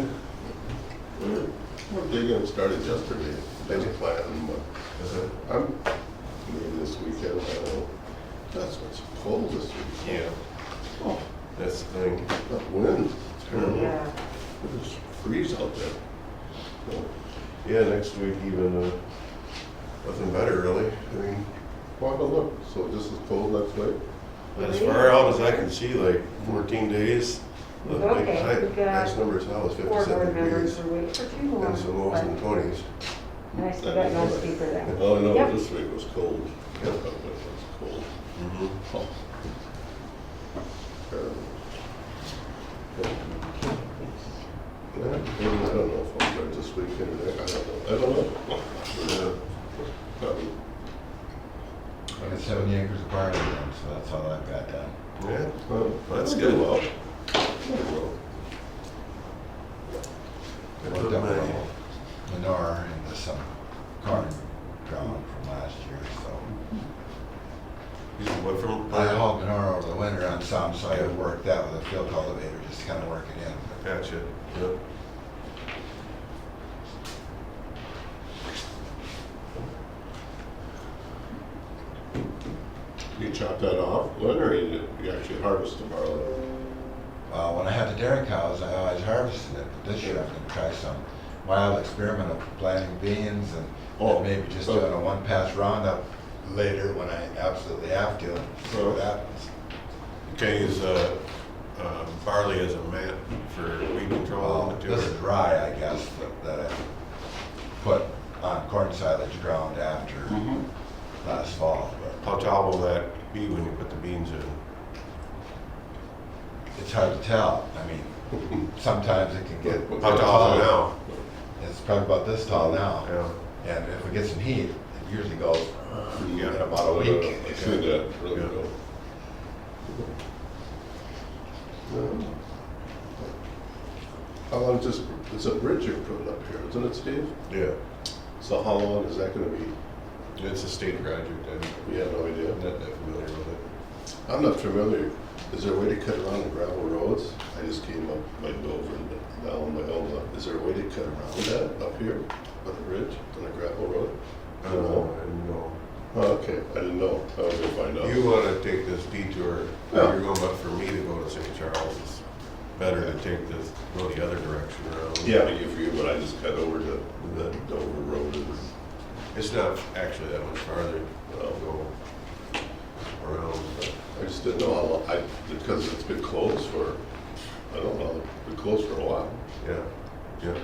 weekend? Well, digging started yesterday. They just planting, but I'm maybe this weekend. I don't know. That's what's cold this week. Yeah. Oh, That's the thing. that wind. It's terrible. Yeah. It just freeze out there. So, Yeah, next week even, nothing better really. I mean, well, but look, so this is cold next week. as far out as I can see, like 14 days. The Okay, we've got highest number is now is 4 board 57 members degrees. are waiting for 2 more. And some lows in the 20s. And I still got no speaker there. Oh, no, Yep. this week was cold. Yeah, but it was cold. Mm-hmm. Oh. Terrible. Yeah, maybe I don't know if I'll start this weekend or next. I don't know. Yeah. I got 70 acres of barn again, so that's all I've got done. Yeah, Well, that's I'll good. do well. I'll do well. I put down a little manure into some corn ground from last year, so. What from? I hauled manure over the winter on some, so I worked that with a field cultivator, just to kind of work it in. Gotcha. Yep. You chop that off, Lynn, or you actually harvest the barley? When I had the dairy cows, I always harvested it, but this year I'm gonna try some wild experiment of planting beans and maybe just doing a one-pass roundup later when I absolutely have to, see what happens. Okay, is barley as a mat for weed control? This is rye, I guess, that I put on corn silage ground after last fall. But How tall will that be when you put the beans in? it's hard to tell. I mean, sometimes it can get How tall is it now? It's probably about this tall now. Yeah. And if we get some heat, it usually goes in about a I week. see that, really Yeah. good. How long is this, it's a bridge you're putting up here, isn't it, Steve? Yeah. So how long is that gonna be? It's a state project. You have no idea? I'm not that familiar with it. I'm not familiar. Is there a way to cut around the gravel roads? I just came up by Dover and down by Elma. Is there a way to cut around that up here on the bridge, on the gravel road? No. Oh, okay, I didn't know. I was gonna find out. You want to take this detour, Yeah. you're going, but for me to go to St. Charles, it's better to take this, go the other direction around. Yeah, you for you, but I just cut over to the Dover road and, It's not actually that much farther. well, Go around, but I just didn't know how long, because it's been closed for, I don't know, it's been closed for a while. yeah, yeah.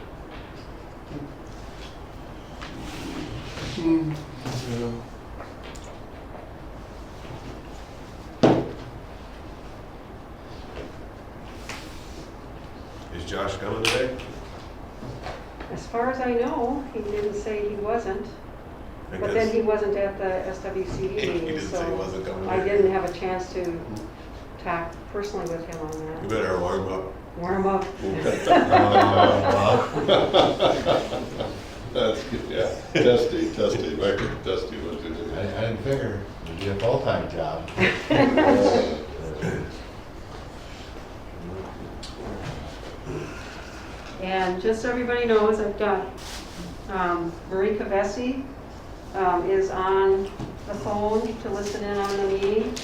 Is Josh coming today? As far as I know, he didn't say he wasn't, I but then guess- he wasn't at the SWCD He meeting, didn't say he so wasn't coming I today. didn't have a chance to talk personally with him on You that. better warm up. Warm up. That's good, yeah. Testy, Michael, testy, what did you I didn't figure it'd be a full-time job. And just so everybody knows, I've got Marie Cavesi is on the phone to listen in on the meeting.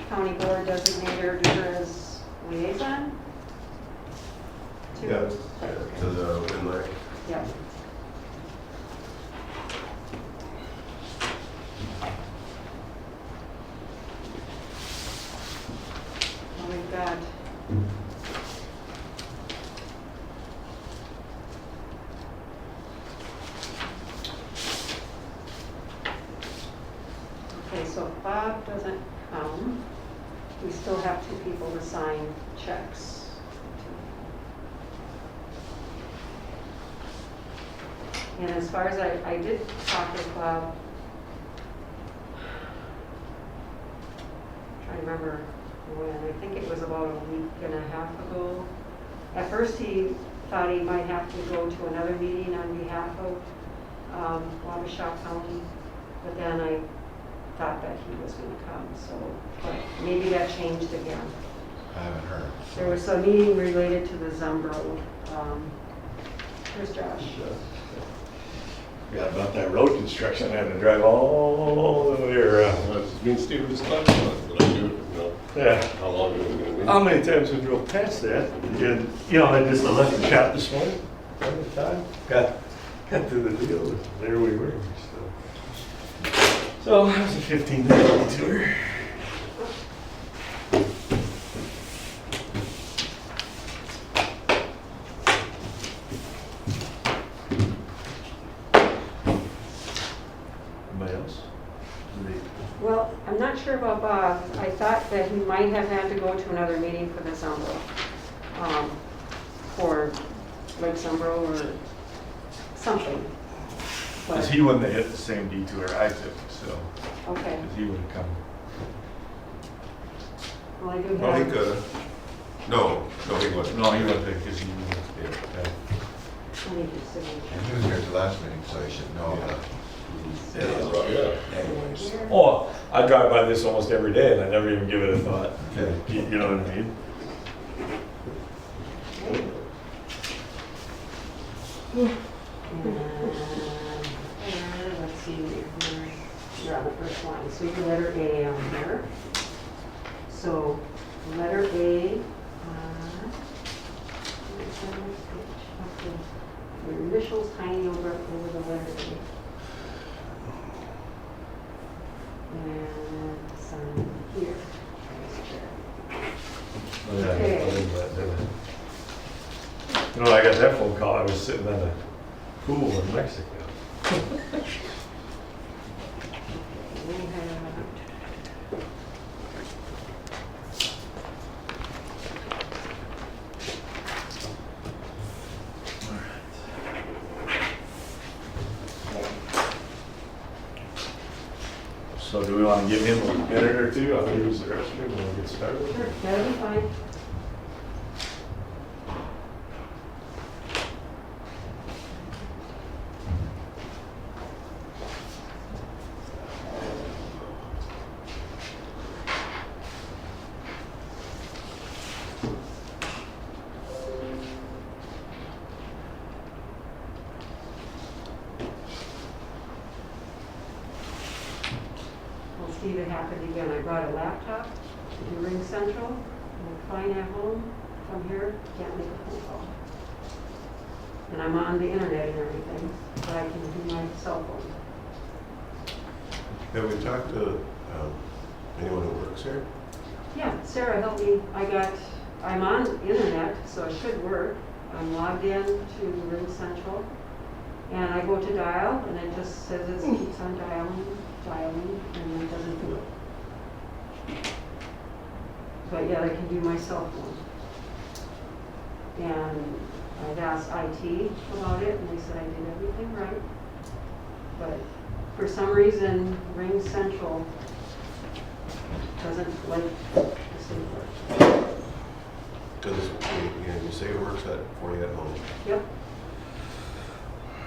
County board designator do her as liaison. to- Yeah. Okay. To the inlet. Yep. Well, we've got okay, so if Bob doesn't come, we still have 2 people to sign checks. And as far as I did talk with Bob, trying to remember when, I think it was about a week and a half ago. At first he thought he might have to go to another meeting on behalf of Wabasha County, but then I thought that he was gonna come, so, but maybe that changed again. I haven't heard. There was a meeting related to the Zumbro. Where's Josh? Yeah, about that road construction, I had to drive all the way around. Me and Steve were just talking about it, but I do, you know, Yeah. how long it was gonna be. How many times we drove past that? And, you know, I just left the shop this morning, one time, got through the deal, and there we were, so that was a 15-minute tour. Anybody else? Well, I'm not sure about Bob. I thought that he might have had to go to another meeting for the Zumbro. For Lake Zumbro or something. Because But, he wouldn't have hit the same detour I took, so, okay. because he would have come. Well, I do Well, he have, could have. No, he wasn't. No, he wouldn't have, because he would have. I need his signature. And he was here at the last meeting, so he should know that. Yeah. Anyways. Here. Oh, I drive by this almost every day and I never even give it a thought. Okay. You know what I mean? And let's see, you're on the first line, so your letter A on here. So, letter A, your initials tiny over the letter A. And sign here. Okay. You know, when I got that phone call, I was sitting at a pool in Mexico. We have So do we want to give him a minute or two? I'll use the restroom when we get started. Sure, that'll be fine. Well, Steve, it happened again. I brought a laptop to Ring Central, and I'm fine at home, come here, can't make a phone call. And I'm on the internet and everything, but I can do my cell phone. Have we talked to anyone who works here? Yeah, Sarah helped me. I'm on the internet, so it should work. I'm logged in to Ring Central, and I go to dial, and it just says it keeps on dialing, and it doesn't do it. But yet I can do my cell phone. And I've asked IT about it, and they said I did everything right. But for some reason, Ring Central doesn't like the same work. Because you say it works for you at home. Yep.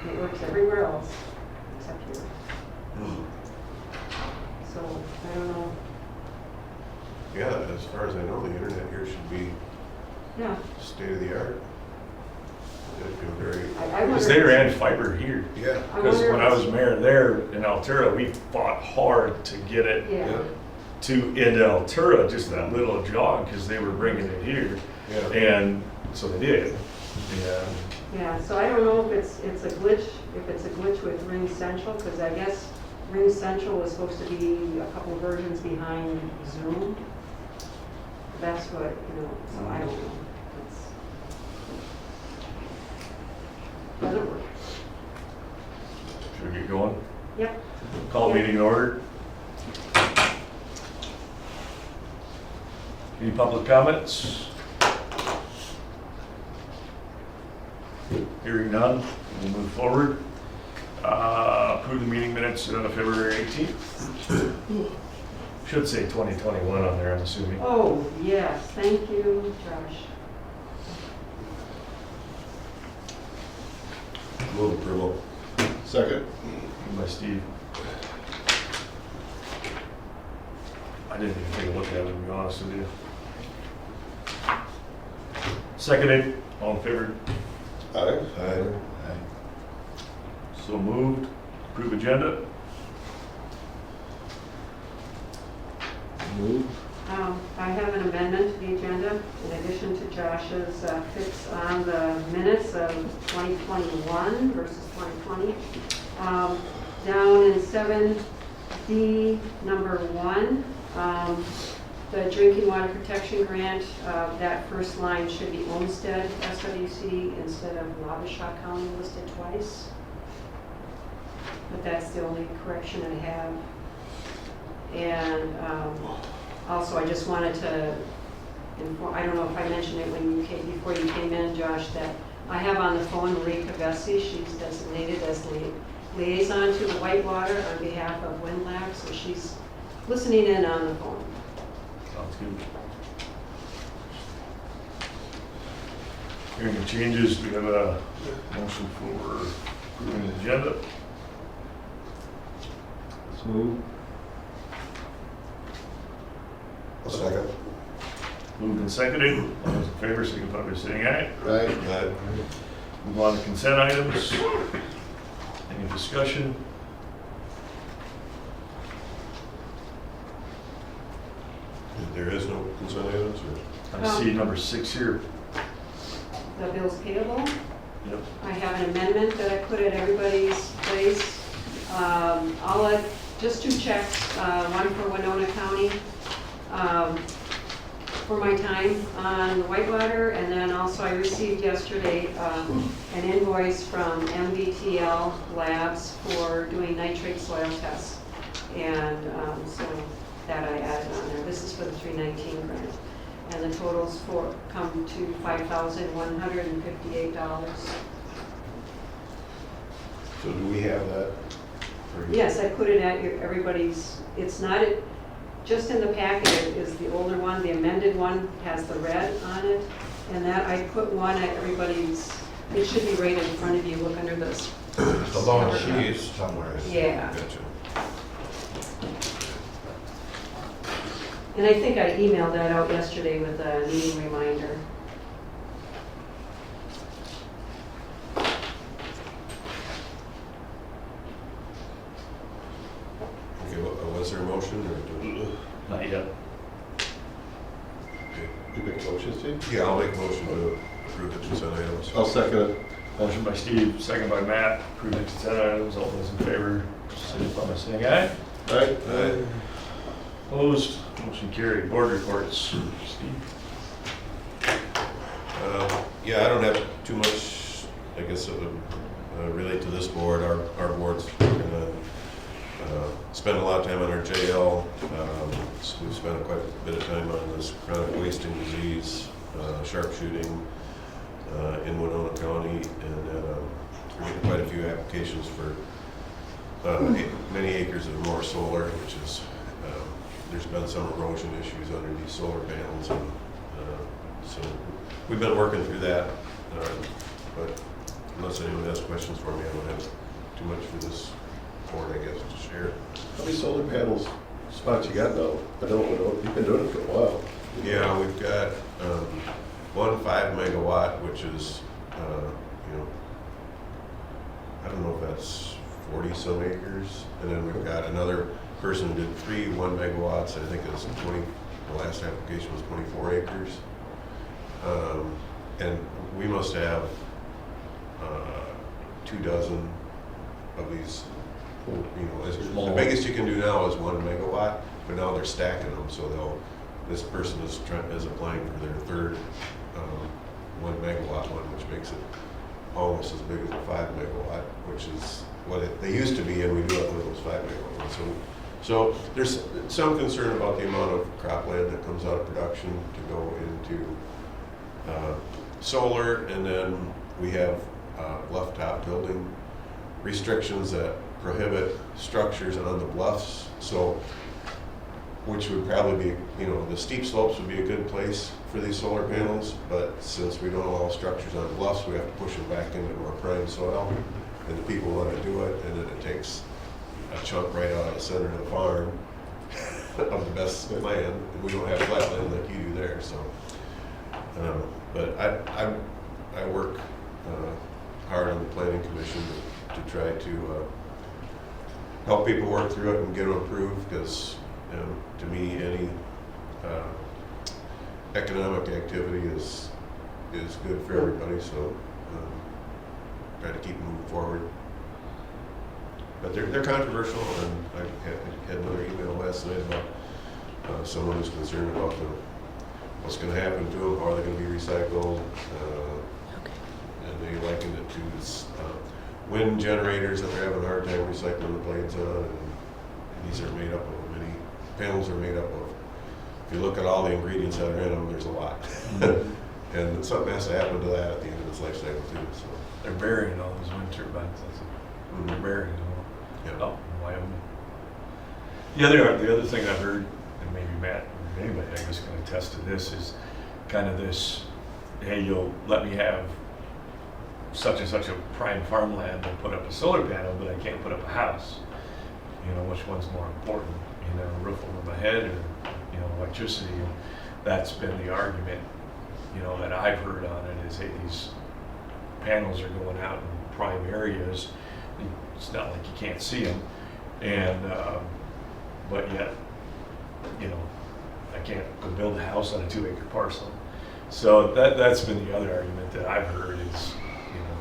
It works everywhere else except here. So, I don't know. Yeah, as far as I know, the internet here should be Yeah. state of the art. It'd be very, I Because wonder. they ran fiber here. yeah. I Because wonder when if I was it's- mayor there in Altura, we fought hard to get it Yeah. into Altura, just that little jog, because they were bringing it here. Yeah. And so they did. Yeah. Yeah, so I don't know if it's a glitch, with Ring Central, because I guess Ring Central was supposed to be a couple versions behind Zoom. That's what, so I don't know. Doesn't work. Should we get going? Yep. Call Yeah. meeting in order. Any public comments? Hearing none, we'll move forward. Approve the meeting minutes on February 18th. Should say 2021 on there, I'm assuming. Oh, yes, thank you, Josh. Move approval. Second. By Steve. I didn't even take a look at it, to be honest with you. Seconded, all in favor? Aye. So moved. Approve agenda? Move. I have an amendment to the agenda in addition to Josh's fix on the minutes of 2021 versus 2020. Down in 7D, number 1, the drinking water protection grant, that first line should be Olmsted SWC instead of Wabasha County listed twice. But that's the only correction I have. And also, I just wanted to inform, I don't know if I mentioned it when you came, before you came in, Josh, that I have on the phone Marie Kavesi. She's designated as the liaison to the Whitewater on behalf of WindLab, so she's listening in on the phone. Sounds good. Hearing the changes, do we have a motion for approving the agenda? So move. A second. Moved and seconded. All those in favor, signify by saying aye. Aye. Move on to consent items. Any discussion? There is no consent items, or? I see number 6 here. The bills payable. Yep. I have an amendment that I put at everybody's place. Just 2 checks, one for Winona County for my time on Whitewater, and then also I received yesterday an invoice from MBTL Labs for doing nitrate soil tests. And so that I added on there. This is for the 319 grant. And the totals come to $5,158. So do we have that? for- Yes, I put it at everybody's, it's not, just in the packet is the older one, the amended one has the red on it. And that, I put one at everybody's, it should be right in front of you, look under this. The long cover. sheet. Somewhere. Yeah, Gotcha. and I think I emailed that out yesterday with a meeting reminder. Okay, was there a motion or? Not yet. Okay. You make a motion, Steve? Yeah, I'll make a motion to approve the consent items. I'll second it. Motion by Steve, second by Matt. Approve the consent items. All those in favor, signify by saying aye. Aye. Aye. Opposed? Motion carried. Board reports. Steve? Yeah, I don't have too much, I guess, that would relate to this board. Our board's gonna spend a lot of time on our JL. So we've spent quite a bit of time on this chronic wasting disease, sharpshooting in Winona County, and we're getting quite a few applications for many acres of more solar, which is, there's been some erosion issues under these solar panels, and so we've been working through that. But unless anyone has questions for me, I don't have too much for this board, I guess, to share. How many solar panels spots you got now? I don't know, you've been doing it for a while. Yeah, we've got one 5 megawatt, which is, I don't know if that's 40 some acres. And then we've got another person who did 3 1 megawatts. I think it's 20, the last application was 24 acres. And we must have 24 of these, the biggest you can do now is 1 megawatt, but now they're stacking them, so this person is applying for their third 1 megawatt one, which makes it almost as big as a 5 megawatt, which is what they used to be, and we do have one of those 5 megawatt ones. So there's some concern about the amount of cropland that comes out of production to go into solar, and then we have bluff top building restrictions that prohibit structures on the bluffs, so which would probably be, the steep slopes would be a good place for these solar panels, but since we don't allow structures on bluffs, we have to push them back into more prime soil, and the people want to do it, and then it takes a chunk right out of the center of the farm of the best land, and we don't have flat land like you do there, so But I work hard on the planning commission to try to help people work through it and get them approved, because to me, any economic activity is good for everybody, so try to keep moving forward. But they're controversial, and I had another email last night about someone who's concerned about what's going to happen to them, how are they going to be recycled, and they likened it to wind generators that they're having a hard time recycling the blades on, and these are made up of, many panels are made up of, if you look at all the ingredients that are in them, there's a lot. And something has to happen to that at the end of its life cycle too, so. They're burying all those wind turbines. They're burying them all. Yeah. Oh, Wyoming. The other thing I've heard, and maybe Matt or anybody I guess can attest to this, is kind of this, hey, you'll let me have such and such a prime farmland and put up a solar panel, but I can't put up a house. You know, which one's more important? You know, a roof over my head or, you know, electricity? And that's been the argument, you know, that I've heard on it is, hey, these panels are going out in prime areas. It's not like you can't see them, and but yet, you know, I can't go build a house on a 2-acre parcel. So that's been the other argument that I've heard is, you know,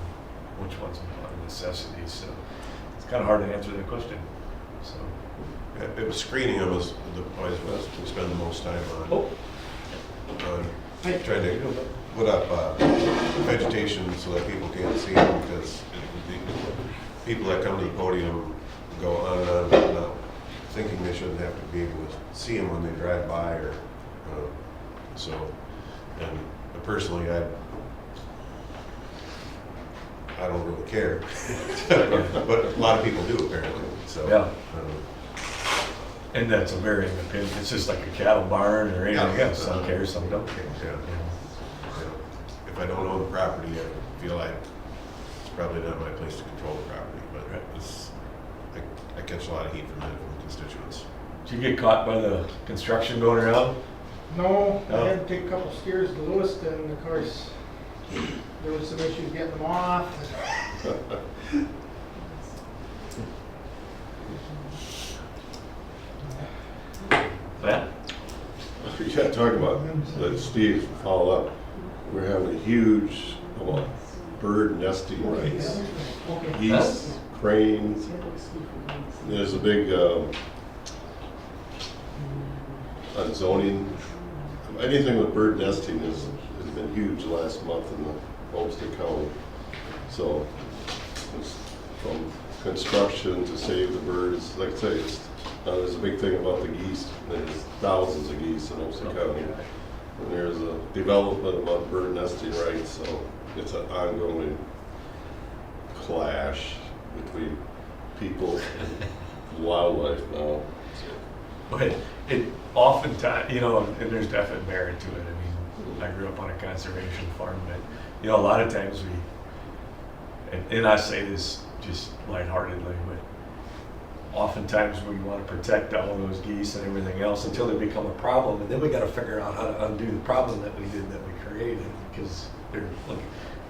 which one's a necessity. So it's kind of hard to answer that question. So Yeah, screening them is the place we spend the most time on. Trying to put up vegetation so that people can't see them, because the people that come to the podium go on and on without thinking they shouldn't have to be able to see them when they drive by, or so. And personally, I don't really care, but a lot of people do apparently. So yeah. And that's a varying opinion. It's just like a cattle barn or anything else. Some care, some don't care. Yeah. Yeah. If I don't own the property, I feel like it's probably not my place to control the property. But I catch a lot of heat from that from constituents. Did you get caught by the construction going around? No, I No. had to take a couple steers to Lewiston, and of course, there was some issues getting them off. Matt? Yeah, talk about, let Steve follow up. We're having a huge, bird nesting rights. Okay. Geese, cranes. There's a big, on zoning, anything with bird nesting has been huge last month in the Homestead County. So, it's from construction to save the birds, like I say, there's a big thing about the geese. There's thousands of geese in Homestead County. And there's a development about bird nesting rights, so it's an ongoing clash between people and wildlife now. But it oftentimes, you know, and there's definite merit to it. I mean, I grew up on a conservation farm, but, you know, a lot of times and I say this just lightheartedly, but oftentimes we want to protect all those geese and everything else until they become a problem, and then we got to figure out how to undo the problem that we created, because they're like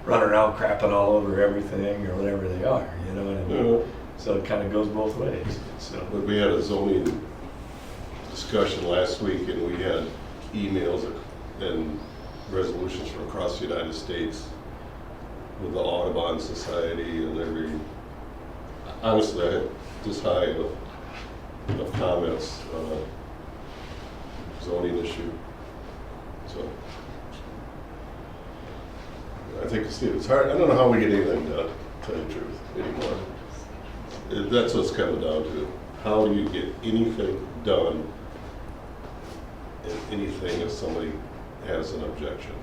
running around crapping all over everything or whatever they are, you know. And so it kind of goes both ways. So. But we had a zoning discussion last week, and we had emails and resolutions from across the United States with the Audubon Society and every. Honestly, I had this high of comments on a zoning issue. So I think it's hard. I don't know how we get anything done, to tell you the truth, anymore. That's what it's coming down to. How do you get anything done in anything if somebody has an objection?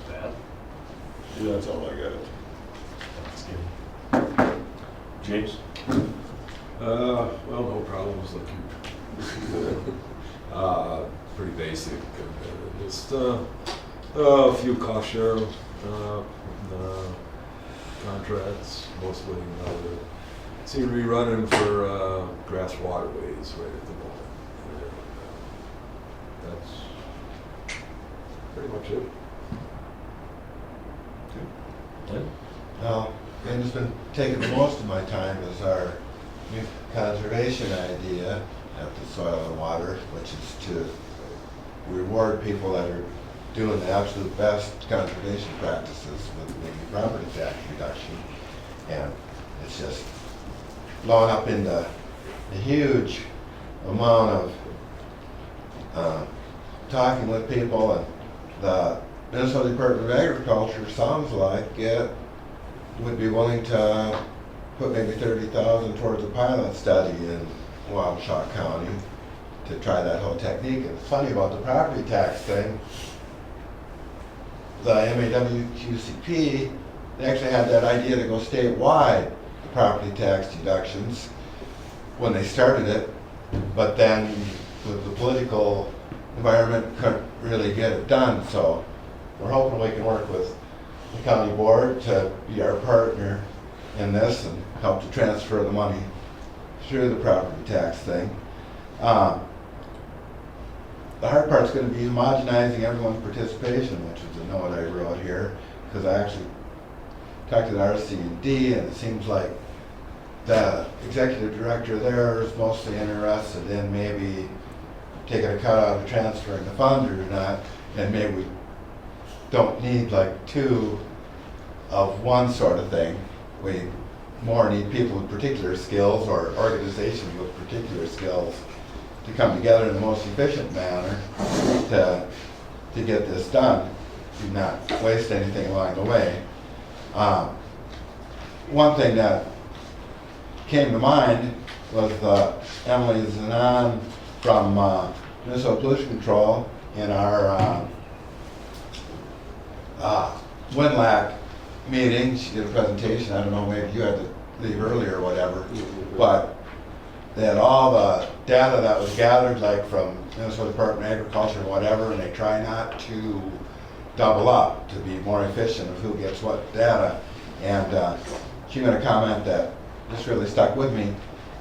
That. Yeah, that's all I got. That's good. James? Well, no problems looking. Pretty basic. Just a few cost share contracts, mostly seem to be running for grass waterways right at the moment. that's pretty much it. Well, and it's been taking the most of my time is our new conservation idea at the Soil and Water, which is to reward people that are doing the absolute best conservation practices with maybe property tax reduction. And it's just blowing up into a huge amount of talking with people, and the Minnesota Department of Agriculture sounds like it would be willing to put maybe 30,000 towards a pilot study in Wabasha County to try that whole technique. And it's funny about the property tax thing. The MAWQCP, they actually had that idea to go statewide, the property tax deductions, when they started it, but then with the political environment, couldn't really get it done. So we're hoping we can work with the county board to be our partner in this and help to transfer the money through the property tax thing. The hard part's going to be homogenizing everyone's participation, which is a note I wrote here, because I actually talked to the RC&D, and it seems like the executive director there is mostly interested in maybe taking a cut out of transferring the fund or not, and maybe we don't need like two of one sort of thing. We more need people with particular skills or organizations with particular skills to come together in the most efficient manner to get this done, and not waste anything along the way. One thing that came to mind was Emily Zanon from Minnesota Pollution Control in our WinLAC meeting. She did a presentation. I don't know, maybe you had to leave early or whatever, but they had all the data that was gathered, like from Minnesota Department of Agriculture or whatever, and they try not to double up to be more efficient of who gets what data. And she made a comment that just really stuck with me.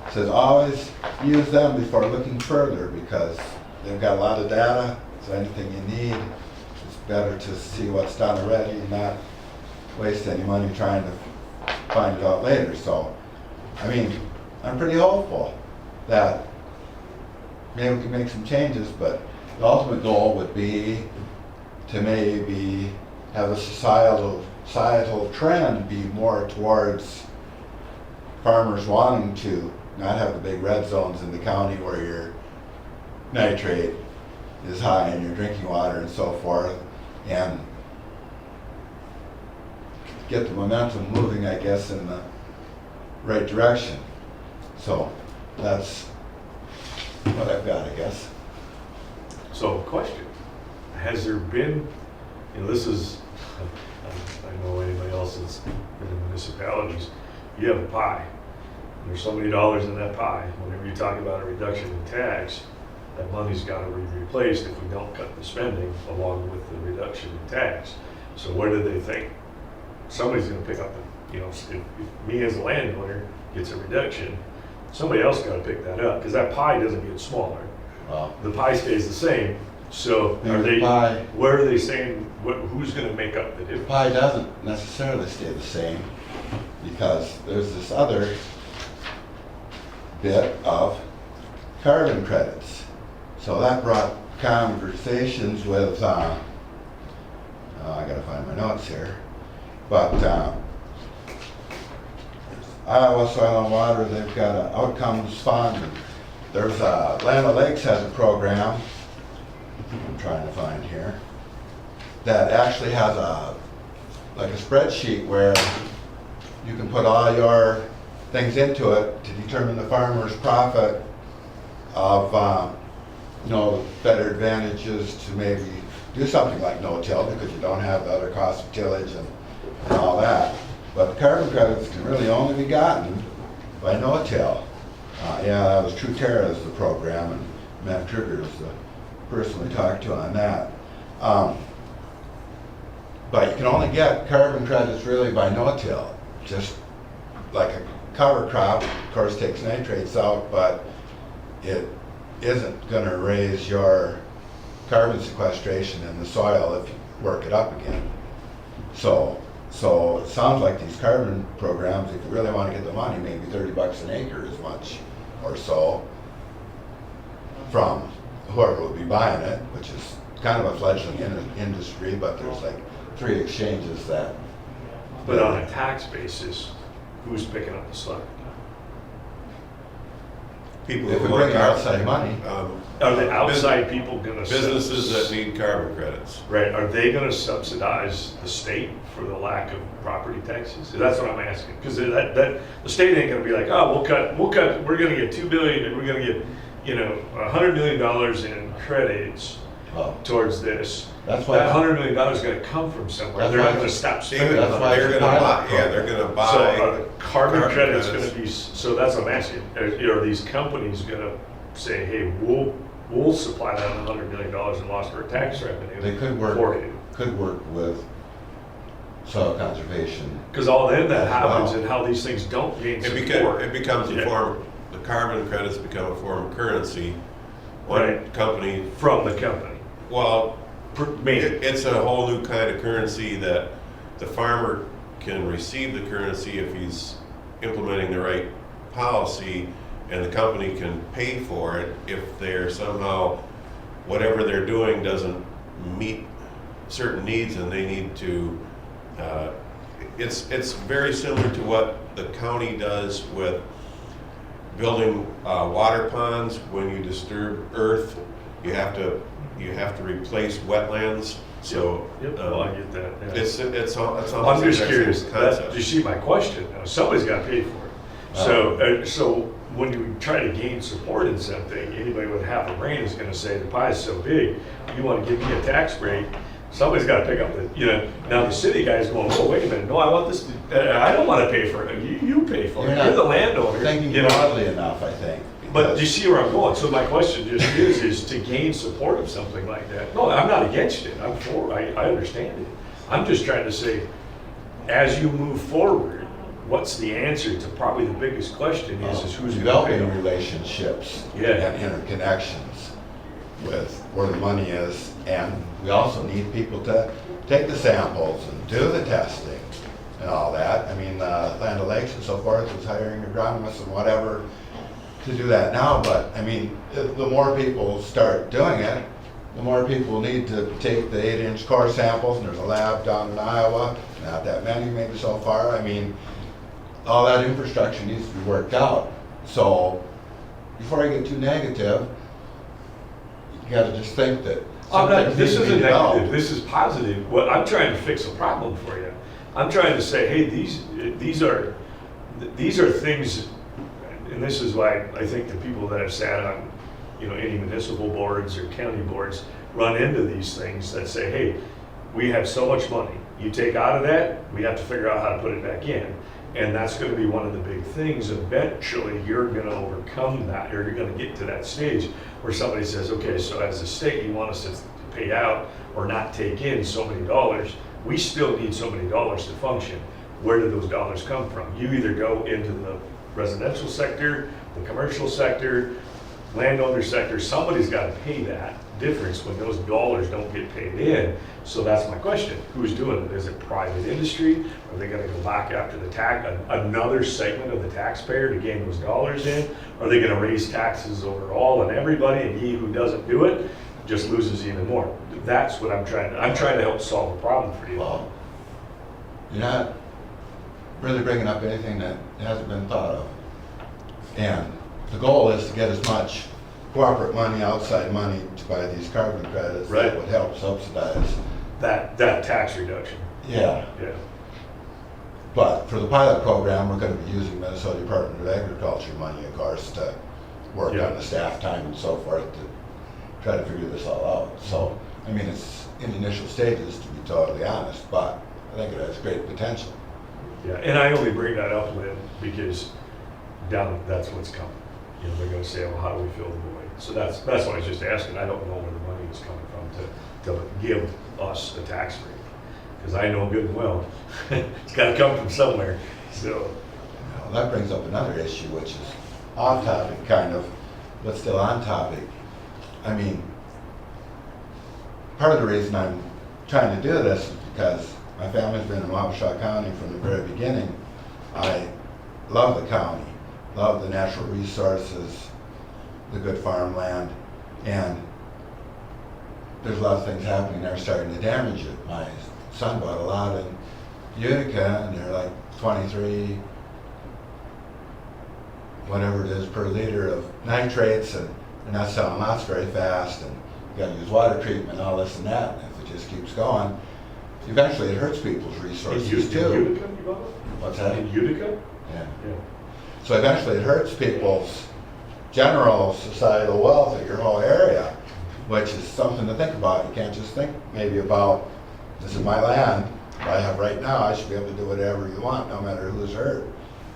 It says, always use them before looking further, because they've got a lot of data, so anything you need, it's better to see what's done already and not waste any money trying to find it out later. So, I mean, I'm pretty hopeful that maybe we can make some changes, but the ultimate goal would be to maybe have a societal trend be more towards farmers wanting to not have the big red zones in the county where your nitrate is high in your drinking water and so forth, and get the momentum moving, I guess, in the right direction. So that's what I've got, I guess. So, question, has there been, this is, I don't know anybody else that's in the municipalities, you have a pie. There's so many dollars in that pie. Whenever you talk about a reduction in tax, that money's got to be replaced if we don't cut the spending along with the reduction in tax. So what do they think? Somebody's going to pick up, if me as a landowner gets a reduction, somebody else got to pick that up, because that pie doesn't get smaller. Well, The pie stays the same. So where are they saying, who's going to make up the the difference? pie doesn't necessarily stay the same, because there's this other bit of carbon credits. So that brought conversations with, I gotta find my notes here, but Iowa Soil and Water, they've got an outcomes fund. And there's Land O'Lakes has a program, I'm trying to find here, that actually has like a spreadsheet where you can put all your things into it to determine the farmer's profit of, better advantages to maybe do something like no-till, because you don't have the other costs of tillage and all that. But the carbon credits can really only be gotten by no-till. That was True Terra's the program, and Matt Trigger is the person we talked to on that. But you can only get carbon credits really by no-till. Just like a cover crop, of course, takes nitrates out, but it isn't going to raise your carbon sequestration in the soil if you work it up again. So it sounds like these carbon programs, if you really want to get the money, maybe $30 an acre is much or so from whoever would be buying it, which is kind of a fledgling industry, but there's like 3 exchanges that. But on a tax basis, who's picking up the slack? People If who we want bring carbon, outside money, Are the outside people gonna? businesses that need carbon credits. Right, are they gonna subsidize the state for the lack of property taxes? That's what I'm asking, because the state ain't gonna be like, oh, we're gonna get 2 billion and we're gonna get, $100 million in credits well, towards this. that's why. That $100 million is gonna come from somewhere, That's they're why not gonna it's- stop David, spending That's on why it. they're it's a gonna pilot buy, yeah, they're gonna So buy. are the carbon carbon credits credits. gonna be, so that's what I'm asking, are these companies gonna say, hey, we'll supply that $100 million in lost for tax revenue? They could for you? work with soil conservation. Because all then that happens Wow. and how these things don't gain It support. becomes a Yeah. form, the carbon credits become a form of currency. One Right. company, From the company. well, Maybe. it's a whole new kind of currency that the farmer can receive the currency if he's implementing the right policy, and the company can pay for it if they're somehow, whatever they're doing doesn't meet certain needs and they need to, it's very similar to what the county does with building water ponds. When you disturb earth, you have to replace wetlands. So Yep, well, I get that. yeah. it's almost I'm just the exact curious, same that, concept. you see my question, now, somebody's gotta pay for it. So when you try to gain support in something, anybody with half a brain is gonna say, the pie is so big, you wanna give me a tax break, somebody's gotta pick up the, now the city guy's going, oh, wait a minute, no, I want this, I don't wanna pay for it, you pay for it, You're you're the not landowner. Thinking you know? broadly enough, I think. But because- you see where I'm going, so my question just is to gain support of something like that. No, I'm not against it, I'm for, I understand it. I'm just trying to say, as you move forward, what's the answer to probably the biggest question is who's gonna pay? Developing relationships Yeah. and interconnections with where the money is, and we also need people to take the samples and do the testing and all that. I mean, Land O'Lakes and so forth is hiring agronomists and whatever to do that now, but I mean, the more people start doing it, the more people need to take the 8-inch core samples, and there's a lab down in Iowa, not that many maybe so far. I mean, all that infrastructure needs to be worked out. So before I get too negative, you gotta just think that some things This need to be isn't developed. negative, this is positive. Well, I'm trying to fix a problem for you. I'm trying to say, hey, these are things, and this is why I think the people that have sat on, any municipal boards or county boards run into these things that say, hey, we have so much money. You take out of that, we have to figure out how to put it back in. And that's gonna be one of the big things. Eventually, you're gonna overcome that, or you're gonna get to that stage where somebody says, okay, so as a state, you want us to pay out or not take in so many dollars. We still need so many dollars to function. Where do those dollars come from? You either go into the residential sector, the commercial sector, landowner sector, somebody's gotta pay that difference when those dollars don't get paid in. So that's my question, who's doing it? Is it private industry? Are they gonna go back after the another segment of the taxpayer to gain those dollars in? Are they gonna raise taxes over all and everybody, and he who doesn't do it just loses even more? That's what I'm trying to help solve a problem for you. Well, you're not really bringing up anything that hasn't been thought of. And the goal is to get as much corporate money, outside money to buy these carbon credits Right. that would help subsidize. That tax reduction, Yeah, yeah. but for the pilot program, we're gonna be using Minnesota Department of Agriculture money, of course, to work Yeah. on the staff time and so forth to try to figure this all out. So, I mean, it's in the initial stages, to be totally honest, but I think it has great potential. Yeah, and I only bring that up, Lynn, because that's what's coming. They're gonna say, well, how do we fill the void? So that's why I was just asking. I don't know where the money is coming from to give us a tax rate. Because I know good and well, it's gotta come from somewhere, so. Well, that brings up another issue, which is on topic, kind of, but still on topic. I mean, part of the reason I'm trying to do this is because my family's been in Wabasha County from the very beginning. I love the county, love the natural resources, the good farmland, and there's a lot of things happening there starting to damage it. My son bought a lot in Utica, and they're like 23, whatever it is per liter of nitrates, and they're not selling lots very fast, and you gotta use water treatment, all this and that, and if it just keeps going, eventually it hurts people's resources In too. Utica, you bought it? What's that? In Utica? Yeah. Yeah. So eventually it hurts people's general societal wealth of your whole area, which is something to think about. You can't just think maybe about, this is my land, what I have right now, I should be able to do whatever you want, no matter who's hurt.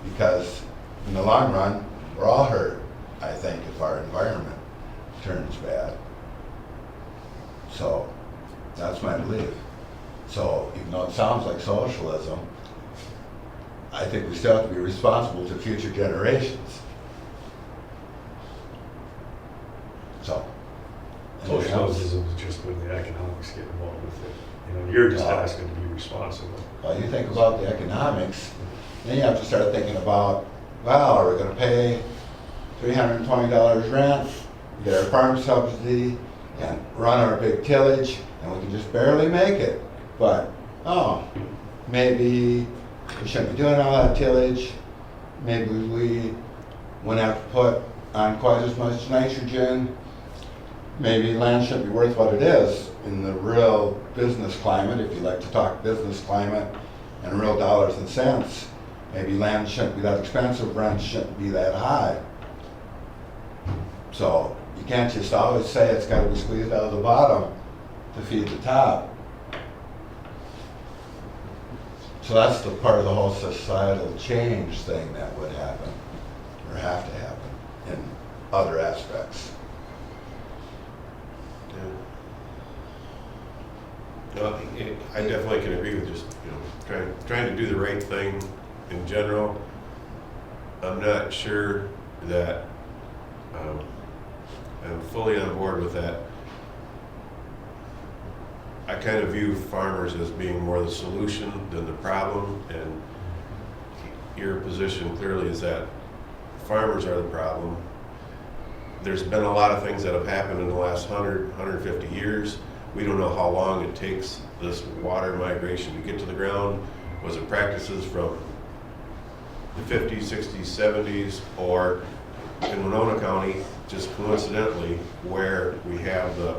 Because in the long run, we're all hurt, I think, if our environment turns bad. So that's my belief. So even though it sounds like socialism, I think we still have to be responsible to future generations. So. anything else? Socialism is just when the economics get involved with it. You know, you're just asking to be responsible. Well, you think about the economics, then you have to start thinking about, well, are we gonna pay $320 rent, get our farm subsidy, and run our big tillage, and we can just barely make it. But, oh, maybe we shouldn't be doing all that tillage. Maybe we wouldn't have to put on quite as much nitrogen. Maybe land shouldn't be worth what it is in the real business climate, if you like to talk business climate and real dollars and cents. Maybe land shouldn't be that expensive, rent shouldn't be that high. So you can't just always say it's got to be squeezed out of the bottom to feed the top. So that's the part of the whole societal change thing that would happen, or have to happen, in other aspects. Yeah. No, I definitely can agree with just, trying to do the right thing in general. I'm not sure that I'm fully on board with that. I kind of view farmers as being more the solution than the problem, and your position clearly is that farmers are the problem. There's been a lot of things that have happened in the last 100, 150 years. We don't know how long it takes this water migration to get to the ground. Was it practices from the 50s, 60s, 70s, or in Winona County, just coincidentally, where we have the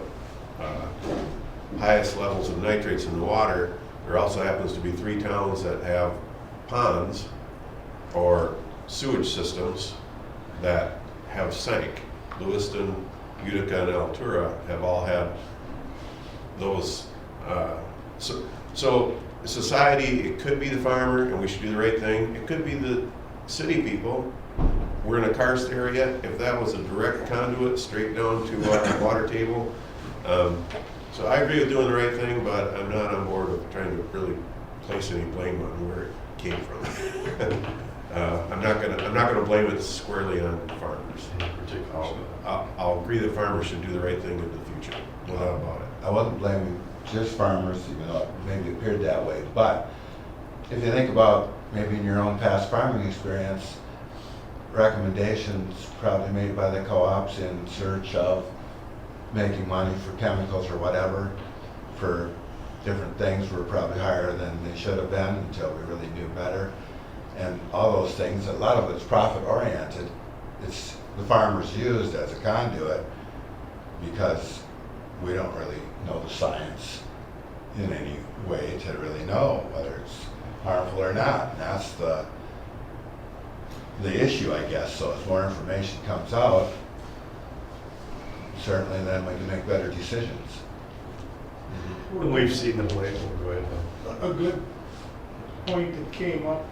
highest levels of nitrates in the water, there also happens to be 3 towns that have ponds or sewage systems that have sank. Lewiston, Utica, and Altura have all had those. So society, it could be the farmer, and we should do the right thing. It could be the city people. We're in a karst area. If that was a direct conduit straight down to our water table. So I agree with doing the right thing, but I'm not on board with trying to really place any blame on where it came from. I'm not gonna blame it squarely on farmers. I'll agree that farmers should do the right thing in the future, no doubt about it. I wasn't blaming just farmers, even though it maybe appeared that way. But if you think about maybe in your own past farming experience, recommendations probably made by the co-ops in search of making money for chemicals or whatever for different things were probably higher than they should have been until we really knew better. And all those things, a lot of it's profit oriented. It's the farmers used as a conduit because we don't really know the science in any way to really know whether it's harmful or not. And that's the issue, I guess. So as more information comes out, certainly then we can make better decisions. And we've seen the blame, go ahead. A good point that came up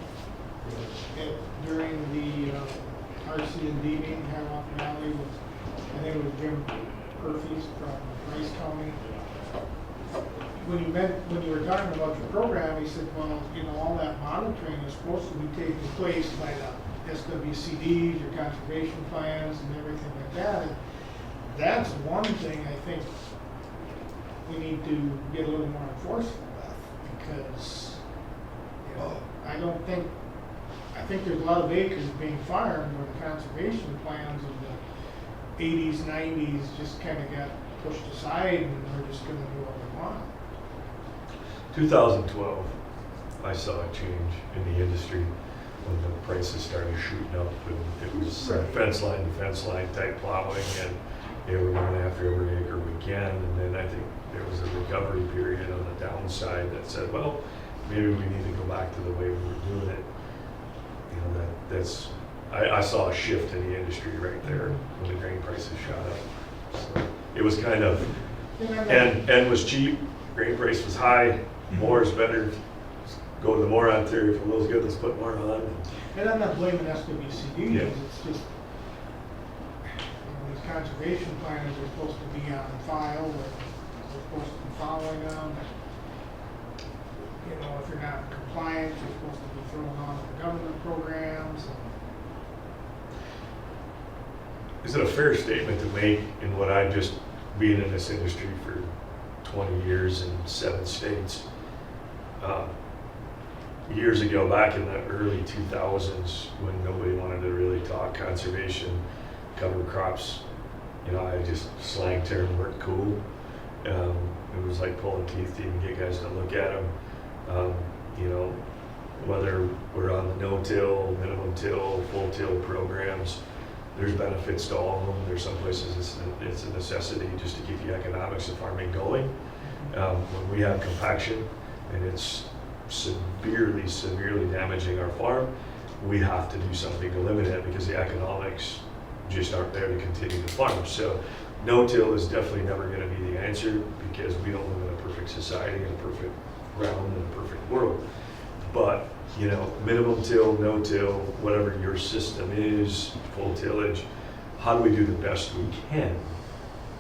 during the RC&D meeting, Hamilton Valley, was, I think it was Jim Purphy's from Rice County. When you were talking about your program, he said, well, all that monitoring is supposed to be taking place by the SWCDs, your conservation plans, and everything like that. And that's one thing I think we need to get a little more enforcement with, because, you know, I think there's a lot of acres being farmed where the conservation plans of the 80s, 90s just kind of got pushed aside, and we're just gonna do what we want. 2012, I saw a change in the industry when the prices started shooting up, and it was fence line to fence line type plowing, and they were going after every acre we can. And then I think there was a recovery period on the downside that said, well, maybe we need to go back to the way we were doing it. You know, I saw a shift in the industry right there when the grain prices shot up. So it was kind of, and was cheap, grain price was high, more is better. Go to the moron theory, if it feels good, let's put more on. And I'm not blaming SWCDs, Yeah. it's just, you know, these conservation plans are supposed to be on file, and we're supposed to be following them. You know, if you're not in compliance, you're supposed to be thrown on the government programs. Is it a fair statement to make in what I've just been in this industry for 20 years in 7 states? Years ago, back in the early 2000s, when nobody wanted to really talk conservation, cover crops, you know, I just slang term weren't cool. It was like pulling teeth to even get guys to look at them. You know, whether we're on the no-till, minimum till, full-till programs, there's benefits to all of them. There's some places it's a necessity just to keep the economics of farming going. When we have compaction and it's severely damaging our farm, we have to do something to limit it because the economics just aren't there to continue to farm. So no-till is definitely never going to be the answer because we don't live in a perfect society, in a perfect realm, in a perfect world. But, you know, minimum till, no-till, whatever your system is, full tillage, how do we do the best we can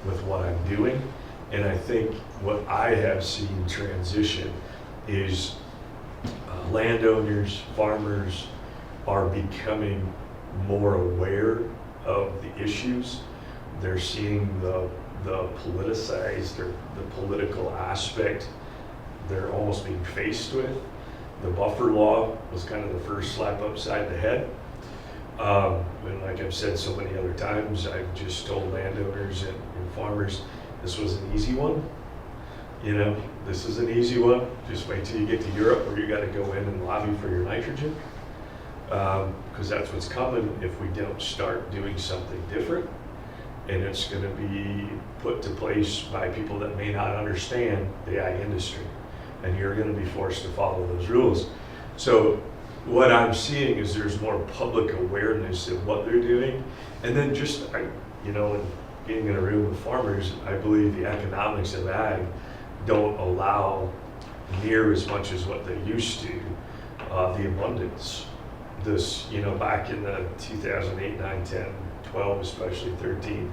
with what I'm doing? And I think what I have seen transition is landowners, farmers are becoming more aware of the issues. They're seeing the politicized or the political aspect they're almost being faced with. The buffer law was kind of the first slap upside the head. And like I've said so many other times, I've just told landowners and farmers, this was an easy one. You know, this is an easy one. Just wait till you get to Europe where you got to go in and lobby for your nitrogen. Because that's what's coming if we don't start doing something different. And it's going to be put to place by people that may not understand the ag industry. And you're going to be forced to follow those rules. So what I'm seeing is there's more public awareness of what they're doing. And then just, you know, being in a room with farmers, I believe the economics of ag don't allow near as much as what they used to, the abundance. This, you know, back in the 2008, 9, 10, 12, especially 13,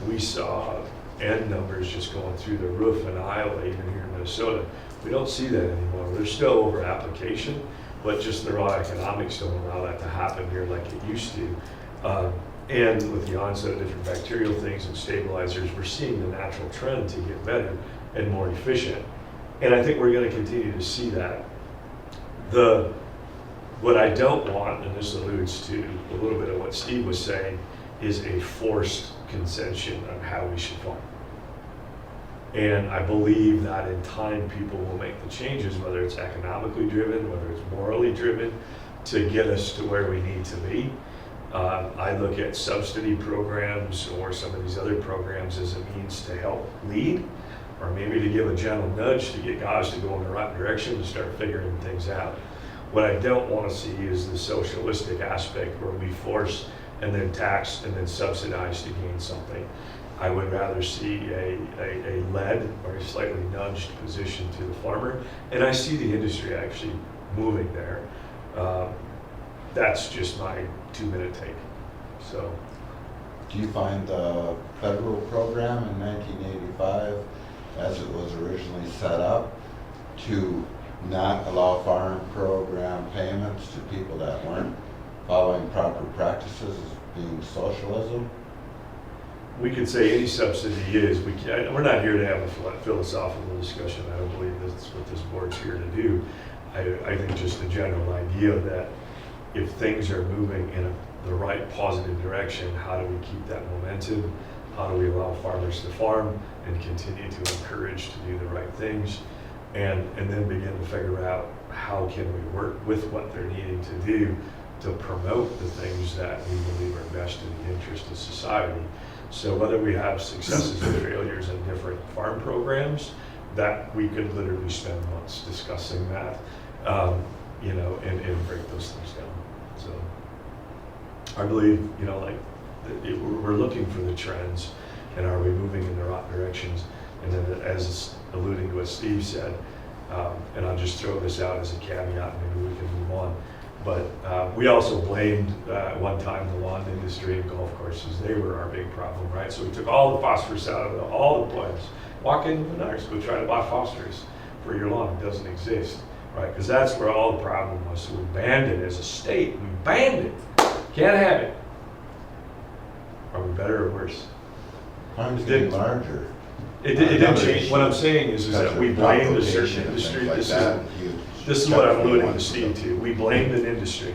we saw end numbers just going through the roof in Iowa, even here in Minnesota. We don't see that anymore. There's still over application, but just the raw economics don't allow that to happen here like it used to. And with the onset of different bacterial things and stabilizers, we're seeing the natural trend to get better and more efficient. And I think we're going to continue to see that. What I don't want, and this alludes to a little bit of what Steve was saying, is a forced concession on how we should farm. And I believe that in time people will make the changes, whether it's economically driven, whether it's morally driven, to get us to where we need to be. I look at subsidy programs or some of these other programs as a means to help lead, or maybe to give a gentle nudge to get guys to go in the right direction to start figuring things out. What I don't want to see is the socialistic aspect where we force and then tax and then subsidize to gain something. I would rather see a led or a slightly nudged position to the farmer. And I see the industry actually moving there. That's just my 2-minute take. So, Do you find the federal program in 1985, as it was originally set up, to not allow farm program payments to people that weren't following proper practices as being socialism? we could say any subsidy is, we're not here to have a philosophical discussion. I don't believe that's what this board's here to do. I think just a general idea that if things are moving in the right positive direction, how do we keep that momentum? How do we allow farmers to farm and continue to encourage to do the right things? And then begin to figure out how can we work with what they're needing to do to promote the things that we believe are best in the interest of society. So whether we have successes and failures in different farm programs, that we could literally spend months discussing that, and break those things down. So I believe, we're looking for the trends, and are we moving in the right directions? And then, as alluding to what Steve said, and I'll just throw this out as a caveat, maybe we can move on. But we also blamed one time the lawn industry and golf courses. They were our big problem, right? So we took all the phosphorus out of all the plants. Walk into Menards, go try to buy phosphorus for your lawn. It doesn't exist, right? Because that's where all the problem was. So we banned it as a state. We banned it. Can't have it. Are we better or worse? Farms getting larger. It didn't change. What I'm saying is that we blamed a certain industry. This is what I'm alluding to Steve to. We blamed an industry,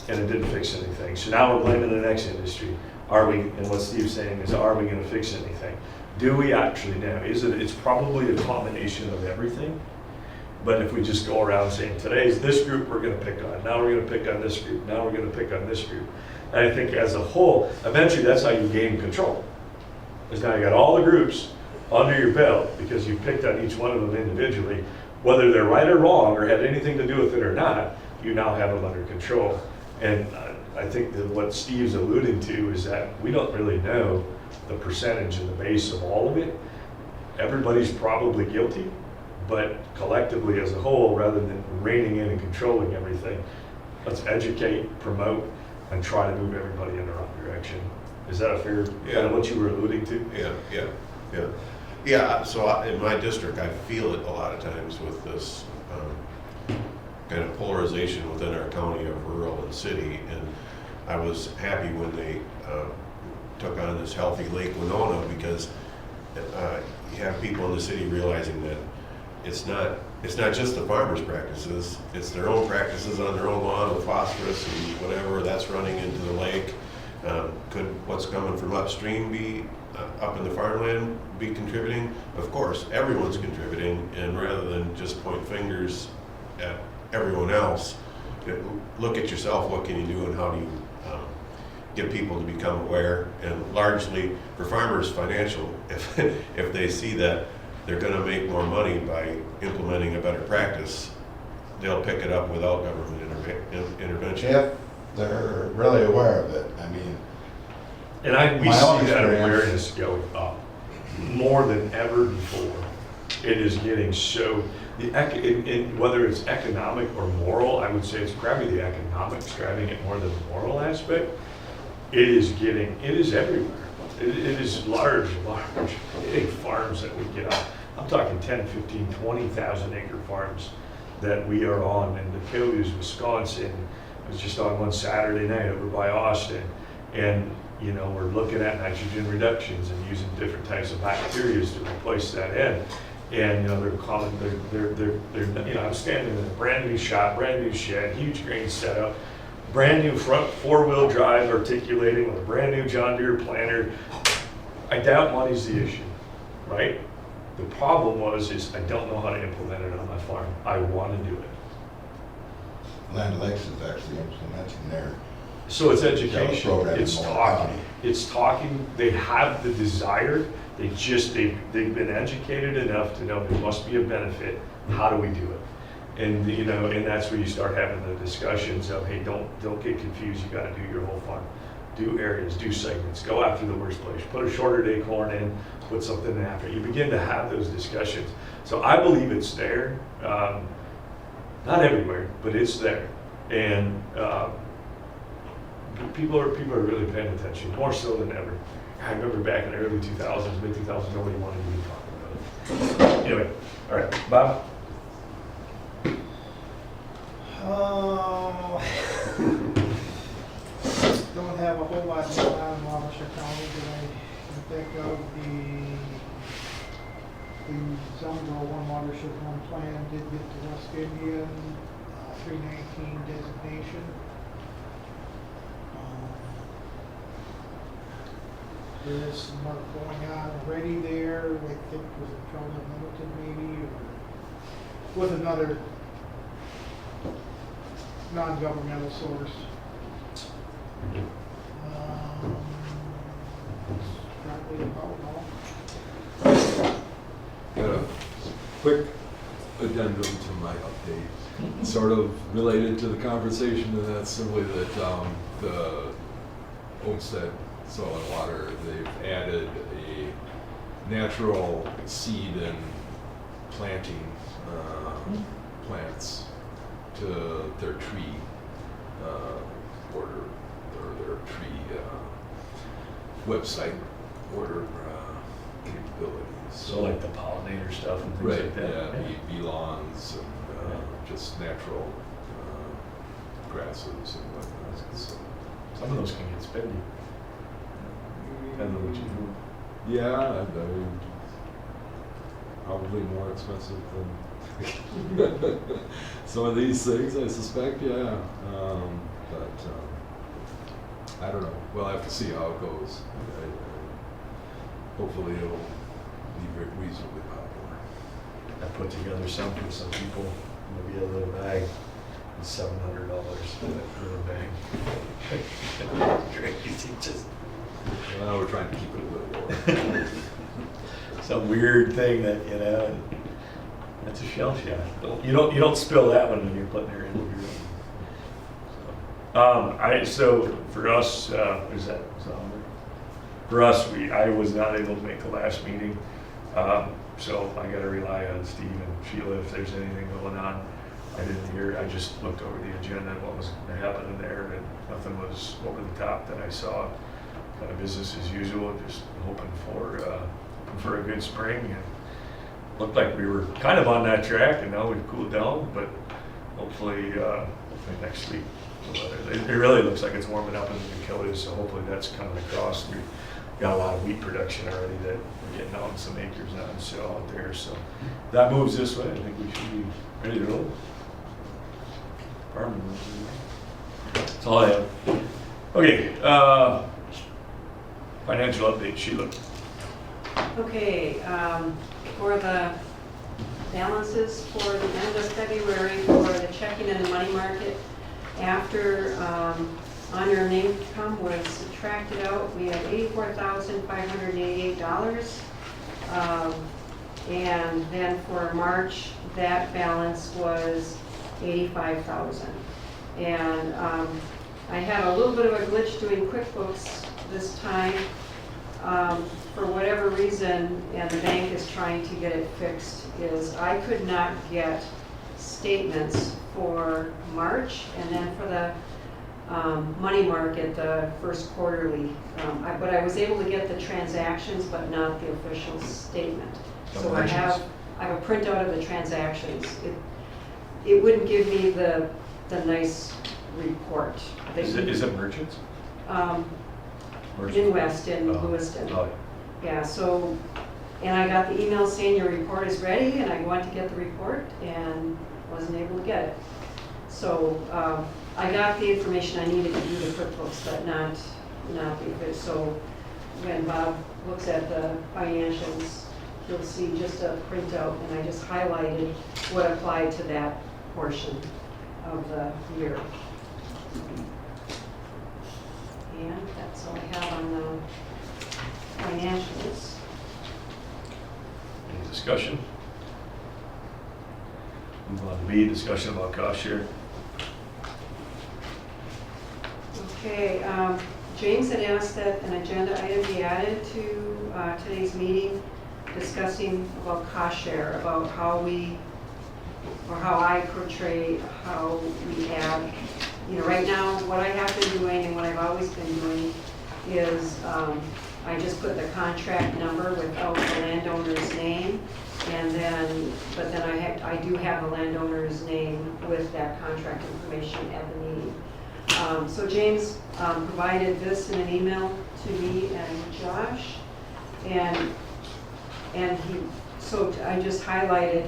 and it didn't fix anything. So now we're blaming the next industry. Are we? And what Steve's saying is, are we going to fix anything? Do we actually now? It's probably a combination of everything. But if we just go around saying, today's this group we're going to pick on, now we're going to pick on this group, now we're going to pick on this group. And I think as a whole, eventually that's how you gain control. Is now you got all the groups under your belt because you picked on each one of them individually, whether they're right or wrong or had anything to do with it or not, you now have them under control. And I think that what Steve's alluding to is that we don't really know the percentage and the base of all of it. Everybody's probably guilty, but collectively as a whole, rather than reining in and controlling everything, let's educate, promote, and try to move everybody in the right direction. Is that a fair, kind of what you were alluding to? Yeah, so in my district, I feel it a lot of times with this kind of polarization within our county of rural and city. And I was happy when they took on this Healthy Lake Winona, because you have people in the city realizing that it's not just the farmers' practices, it's their own practices on their own lawn with phosphorus and whatever that's running into the lake. Could what's coming from upstream be up in the farmland be contributing? Of course, everyone's contributing, and rather than just point fingers at everyone else, look at yourself, what can you do and how do you get people to become aware? And largely for farmers, financial, if they see that they're going to make more money by implementing a better practice, they'll pick it up without government intervention. If they're really aware of it, I mean. And we My own see that experience. awareness going up more than ever before. It is getting so, whether it's economic or moral, I would say it's probably the economics driving it more than the moral aspect. It is everywhere. It is large, big farms that we get on. I'm talking 10, 15, 20,000 acre farms that we are on in the Pillars, Wisconsin. I was just on one Saturday night over by Austin. And we're looking at nitrogen reductions and using different types of bacteria to replace that end. And they're I'm standing in a brand new shop, brand new shed, huge grain setup, brand new front 4-wheel drive articulating with a brand new John Deere planter. I doubt money's the issue, right? The problem is I don't know how to implement it on my farm. I want to do it. Land Lakes is actually implementing their. So it's education, program in it's Moore talking, County. it's talking. They have the desire. They've been educated enough to know there must be a benefit. How do we do it? And and that's where you start having the discussions of, hey, don't get confused. You got to do your whole farm, do areas, do segments, go after the worst place, put a shorter day corn in, put something after. You begin to have those discussions. So I believe it's there, not everywhere, but it's there, and people are really paying attention more so than ever. I remember back in the early 2000s, mid 2000s, nobody wanted to be talking about it. Anyway, all right, Bob. Don't have a whole lot going on in Wabash County today. plan did get the West Indian 319 designation. There is some work going on already there, I think was it Kelvin Limited maybe, or with another non-governmental source. Probably about all. Got a quick addendum to my update, sort of related to the conversation, and that's simply that the Homestead Soil and Water, they've added a natural seed and planting plants to their tree order, or their tree website order capabilities. So like the pollinator stuff and things Right, like that? yeah, bee lawns and just natural grasses and whatnot. So, Some of those can get spendy. Depends on what you do. yeah, I mean, probably more expensive than some of these things, I suspect, yeah. But I don't know. We'll have to see how it goes. Hopefully it'll be very reasonably popular. I put together some for some people, maybe a little bag, and $700 for that little bag. Crazy, just Well, we're trying to keep it a little lower. some weird thing that, you know, that's a shell shot. You don't spill that one when you're putting her in your room. So for us, is that somewhere? For us, I was not able to make the last meeting, so I got to rely on Steve and Sheila if there's anything going on. I didn't hear. I just looked over the agenda and what was happening there, and nothing was over the top that I saw. Kind of business as usual. Just hoping for a good spring. And looked like we were kind of on that track, and now we've cooled down. But hopefully next week. It really looks like it's warming up in the Dakotas, so hopefully that's coming across. We've got a lot of wheat production already that we're getting out some acres on so out there. So that moves this way. I think we should be ready to roll. Farming. That's all I have. Okay. Financial update, Sheila. Okay, for the balances for the end of February for the checking and the money market, after unearned income was subtracted out, we had $84,588. And then for March, that balance was $85,000. And I had a little bit of a glitch doing QuickBooks this time. For whatever reason, and the bank is trying to get it fixed, is I could not get statements for March, and then for the money market, the first quarterly. But I was able to get the transactions, but not the official statement. So I have a printout of the transactions. It wouldn't give me the nice report. Is it merchants? In West, in Lewiston. Oh, Yeah, so, and I got the email saying your report is ready, and I went to get the report and wasn't able to get it. So I got the information I needed to do the QuickBooks, but not the, so when Bob looks at the financials, he'll see just a printout, and I just highlighted what applied to that portion of the year. And that's all I have on the financials. any discussion? Move on to B, discussion about cost share. Okay, James had asked that an agenda item be added to today's meeting, discussing about cost share, about how I portray how we have, right now, what I have been doing and what I've always been doing is I just put the contract number without the landowner's name, and then, but then I do have the landowner's name with that contract information at the meeting. So James provided this in an email to me and Josh, and so I just highlighted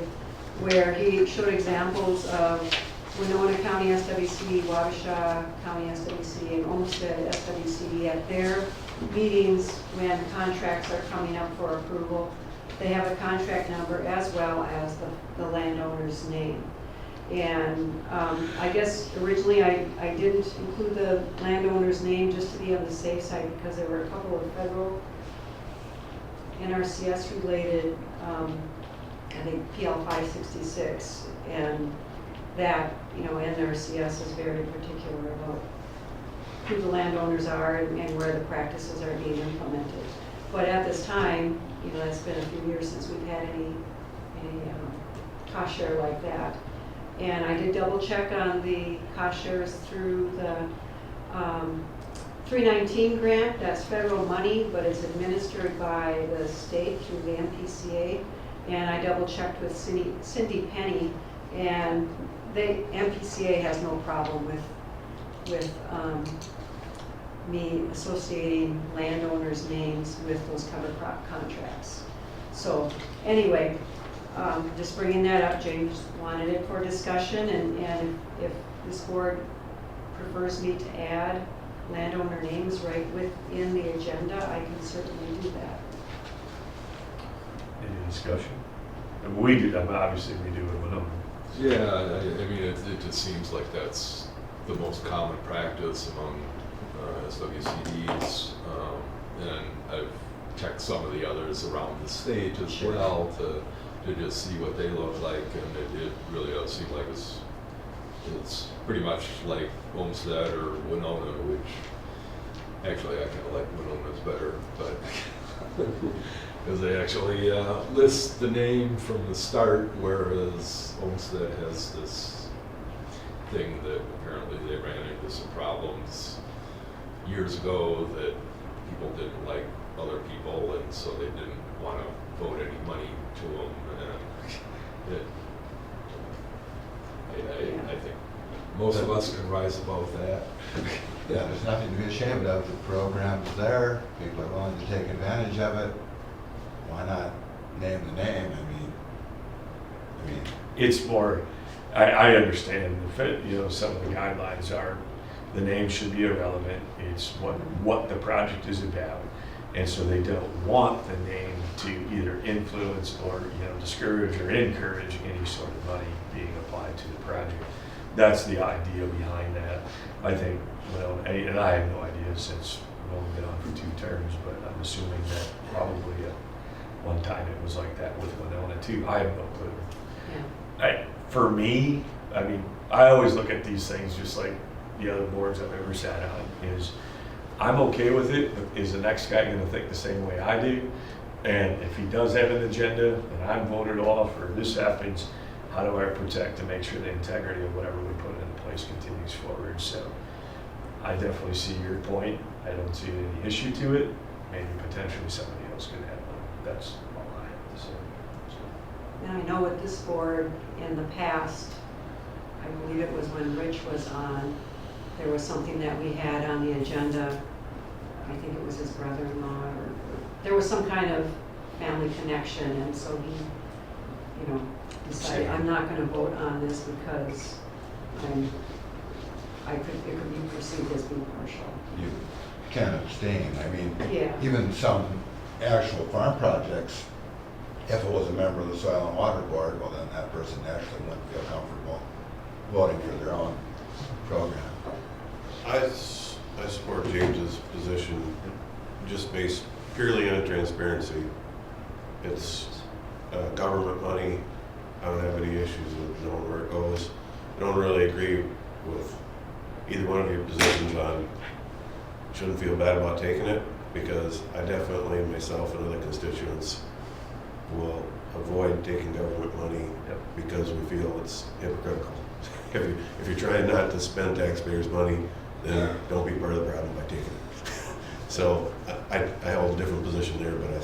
where he showed examples of Winona County SWC, Wabasha County SWC, and Olmsted SWC at their meetings when contracts are coming up for approval. They have a contract number as well as the landowner's name. And I guess originally I didn't include the landowner's name just to be on the safe side because there were a couple of federal NRCS related, I think PL 566, and that, NRCS is very particular about who the landowners are and where the practices are being implemented. But at this time, it's been a few years since we've had any cost share like that. And I did double check on the cost shares through the 319 grant. That's federal money, but it's administered by the state through the MPCA. And I double checked with Cindy Penny, and MPCA has no problem with me associating landowners' names with those cover crop contracts. So anyway, just bringing that up, James wanted it for discussion, and if this board prefers me to add landowner names right within the agenda, I can certainly do that. Any discussion? And we do, obviously we do it with them. Yeah, I mean, it just seems like that's the most common practice among SWCDs. And I've checked some of the others around the state as Sure. well to just see what they look like, and it really does seem like it's pretty much like Olmsted or Winona, which actually I kind of like Winona's better, but because they actually list the name from the start, whereas Olmsted has this thing that apparently they ran into some problems years ago that people didn't like other people, and so they didn't want to vote any money to them. And I think most of us can rise above that. Yeah, there's nothing to be ashamed of. The program's there. People are willing to take advantage of it. Why not name the name? I mean, It's more, I understand, some of the guidelines are, the name should be irrelevant. It's what the project is about. And so they don't want the name to either influence or, discourage or encourage any sort of money being applied to the project. That's the idea behind that. I think, and I have no idea since we've only been on for 2 terms, but I'm assuming that probably at one time it was like that with Winona too. I have no clue. Yeah. For me, I always look at these things just like the other boards I've ever sat on, is I'm okay with it. Is the next guy going to think the same way I do? And if he does have an agenda and I'm voted off or this happens, how do I protect to make sure the integrity of whatever we put in place continues forward? So I definitely see your point. I don't see any issue to it. Maybe potentially somebody else could have one. That's all I have to say. And I know with this board in the past, I believe it was when Rich was on, there was something that we had on the agenda. I think it was his brother-in-law, or there was some kind of family connection, and so he, decided, I'm not going to vote on this because it could be perceived as being partial. you can't abstain. Yeah. Even some actual farm projects, if it was a member of the Soil and Water Board, well, then that person actually wouldn't feel comfortable voting for their own program. I support James's position just based purely on transparency. It's government money. I don't have any issues with knowing where it goes. I don't really agree with either one of your positions on shouldn't feel bad about taking it, because I definitely, myself and other constituents, will avoid taking government money because we feel it's hypocritical. If you're trying not to spend taxpayers' money, then don't be part of the problem by taking it. So I hold a different position there, but I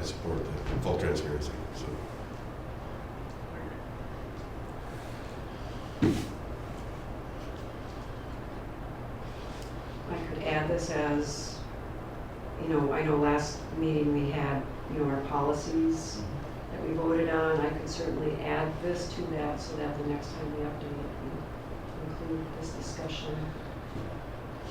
support the full transparency. So. I could add this as, I know last meeting we had, our policies that we voted on. I could certainly add this to that so that the next time we update it, we include this discussion.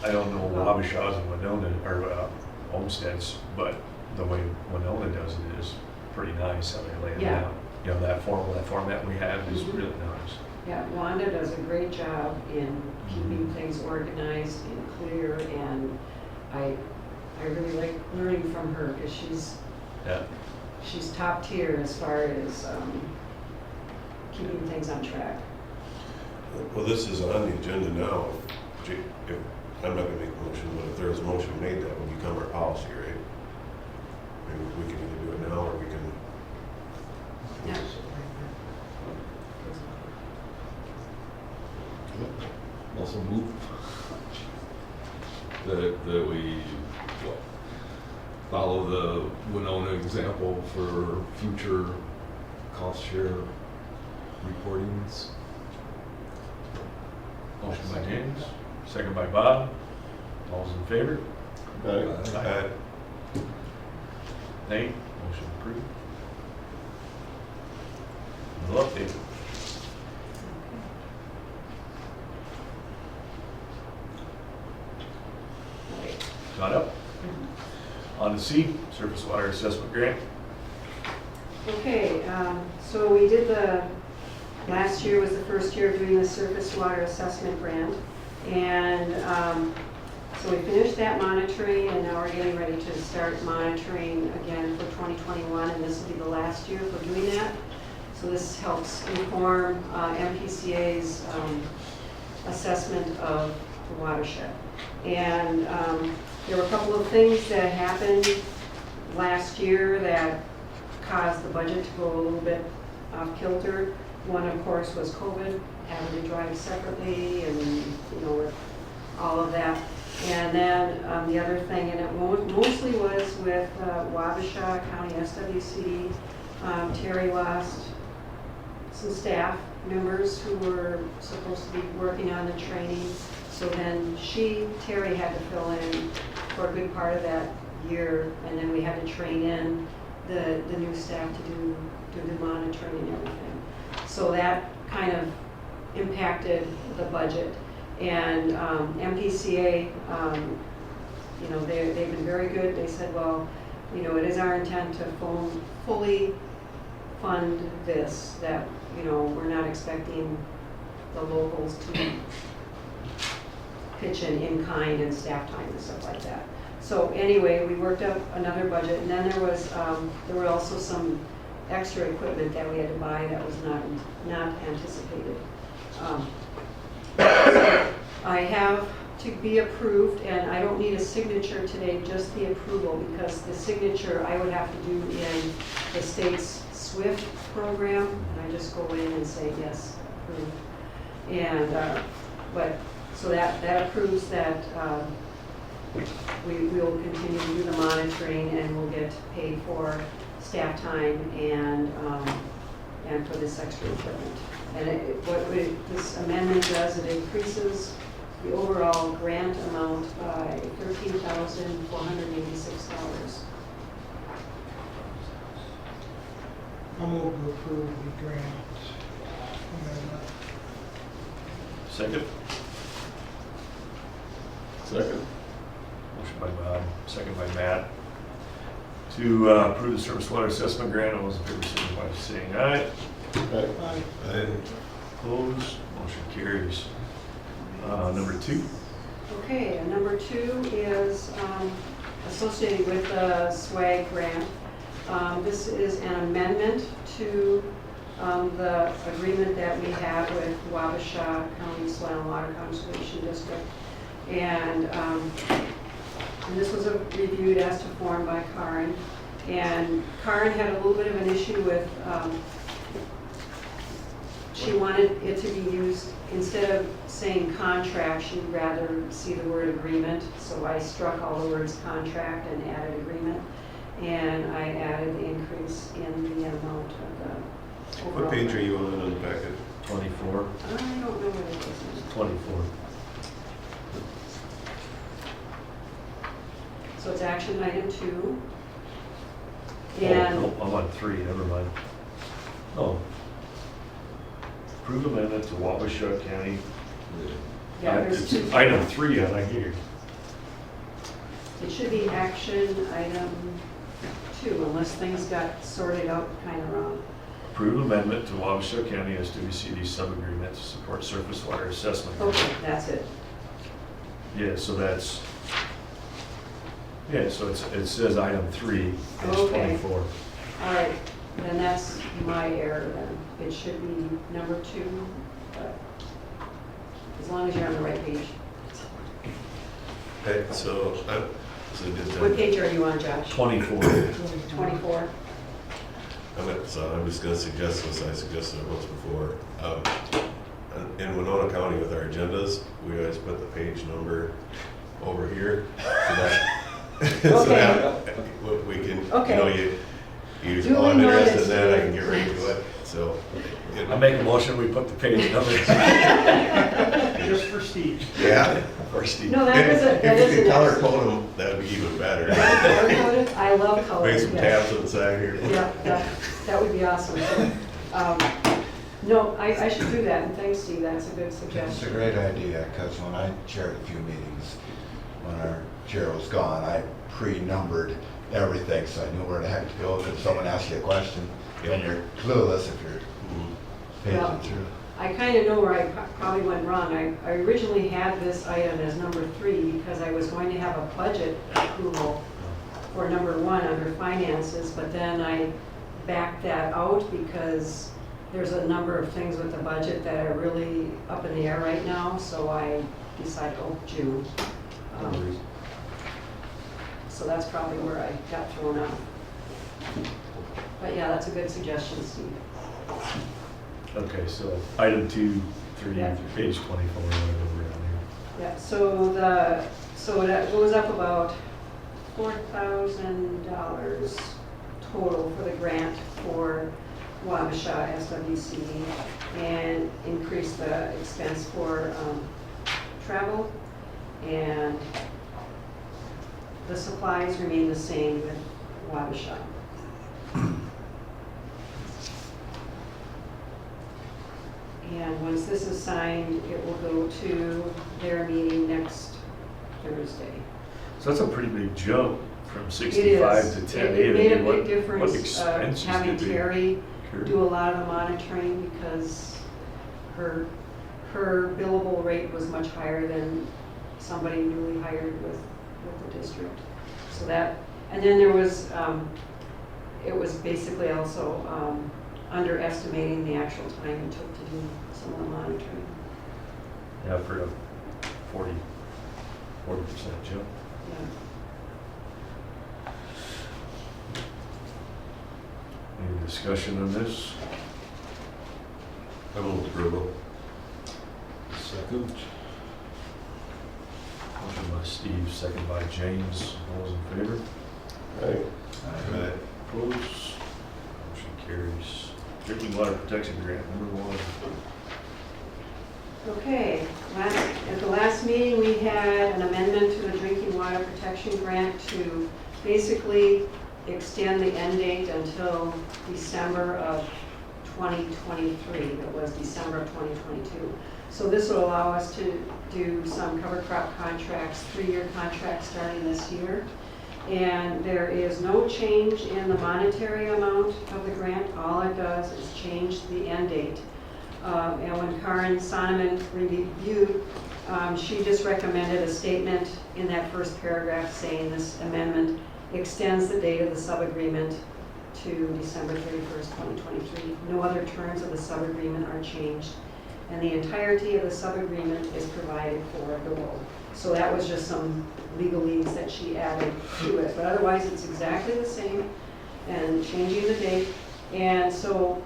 I don't know Wabasha's and Winona, or homesteads, but the way Winona does it is pretty nice how they lay it Yeah. out. You know, that format we have is really nice. Yeah, Wanda does a great job in keeping things organized and clear, and I really like learning from her because Yeah. she's top tier as far as keeping things on track. Well, this is on the agenda now. If, I'm not gonna make a motion, but if there is a motion made, that would become our policy, right? Maybe we can either do it now, or we can, Yeah. Also move that we what, follow the Winona example for future cost share reportings. Motion by James, second by Bob. All's in favor? Aye. Nay? Motion approved. We'll update. Right. Got up. On to C, surface water assessment grant. Okay, so we did last year was the first year of doing the surface water assessment grant. And so we finished that monitoring, and now we're getting ready to start monitoring again for 2021, and this will be the last year for doing that. So this helps inform MPCA's assessment of the watershed. And there were a couple of things that happened last year that caused the budget to go a little bit off kilter. One, of course, was COVID, having to drive separately, and with all of that. And then the other thing, and it mostly was with Wabasha County SWCD. Terry lost some staff members who were supposed to be working on the training. So then Terry had to fill in for a good part of that year, and then we had to train in the new staff to do the monitoring and everything. So that kind of impacted the budget. And MPCA, they've been very good. They said, well, it is our intent to fully fund this, that, we're not expecting the locals to pitch in kind and staff time and stuff like that. So anyway, we worked up another budget, and then there were also some extra equipment that we had to buy that was not anticipated. I have to be approved, and I don't need a signature today, just the approval, because the signature I would have to do in the state's SWIFT program, and I just go in and say, yes, approved. And, so that approves that we will continue to do the monitoring, and we'll get paid for staff time and for this extra equipment. And this amendment does, it increases the overall grant amount by $13,486. I'll move to approve the grant amendment. Second. Second. Motion by Bob, second by Matt. To approve the surface water assessment grant, all those in favor signify by saying aye. Aye. Aye. Opposed, motion carries. Number 2. Okay, and number 2 is associated with the SWAG grant. This is an amendment to the agreement that we have with Wabasha County Soil and Water Conservation District. And this was reviewed as to form by Karen. And Karen had a little bit of an issue with, she wanted it to be used, instead of saying contract, she'd rather see the word agreement. So I struck all the words contract and added agreement. And I added the increase in the amount of the overall. what page are you on in the packet? 24. I don't know what it is. 24. So it's action item 2. And Oh, no, I'm on 3, never mind. Oh. Approve amendment to Wabasha County. yeah, there's It's two. item 3 on here. It should be action item 2, unless things got sorted out kind of wrong. Approve amendment to Wabasha County SWCD sub-agreement to support surface water assessment. Okay, that's it. Yeah, so that's, yeah, so it says item 3, page Okay. 24. All right, then that's my error then. It should be number 2, but as long as you're on the right page. Okay, so did, What page are you on, Josh? 24. 24? I'm just gonna suggest this, I suggested it once before. In Winona County with our agendas, we always put the page number over here. So that we can, Okay. you, Duly oh, I'm interested in noted. that, I can get right to it, so. I make a motion, we put the page numbers. Just for Steve. Yeah. Or Steve. No, that is a, that If is you an could color excellent. code them, that'd be even better. Color-coded? I love color. Make some tabs on the side here. Yeah, that would be awesome. So, no, I should do that, and thanks, Steve, that's a good It's a suggestion. great idea, because when I chaired a few meetings, when our chair was gone, I pre-numbered everything, so I knew where the heck to go. If someone asks you a question, then you're clueless if you're Well, paging through. I kind of know where I probably went wrong. I originally had this item as number 3 because I was going to have a budget approval for number 1 under finances, but then I backed that out because there's a number of things with the budget that are really up in the air right now, so I decided, oh, June. So that's probably where I got thrown out. But yeah, that's a good suggestion, Steve. Okay, so item 2, 3, Yeah. page 24, whatever we're on Yeah, so that goes up about $4,000 total for the grant for Wabasha SWCD, and increase the expense for travel, and the supplies remain the same with Wabasha. And once this is signed, it will go to their meeting next Thursday. here. So that's a pretty big jump from It 65 is. to 10. It made a What- big difference, What expenses having did we Terry incur? do a lot of the monitoring, because her billable rate was much higher than somebody newly hired with the district. So that, and then there was, it was basically also underestimating the actual time it took to do some of the monitoring. Yeah, for a 40% jump. Yeah. Any discussion on this? I move approval. Second. Motion by Steve, second by James. All those in favor? Right. Right. Opposed? Motion carries. Drinking water protection grant, number 1. Okay, at the last meeting, we had an amendment to the drinking water protection grant to basically extend the end date until December of 2023. It was December of 2022. So this will allow us to do some cover crop contracts, 3-year contracts starting this year. And there is no change in the monetary amount of the grant. All it does is change the end date. And when Karen Sonneman reviewed, she just recommended a statement in that first paragraph saying this amendment extends the date of the sub-agreement to December 31st, 2023. No other terms of the sub-agreement are changed, and the entirety of the sub-agreement is provided for below. So that was just some legalese that she added to it, but otherwise it's exactly the same, and changing the date. And so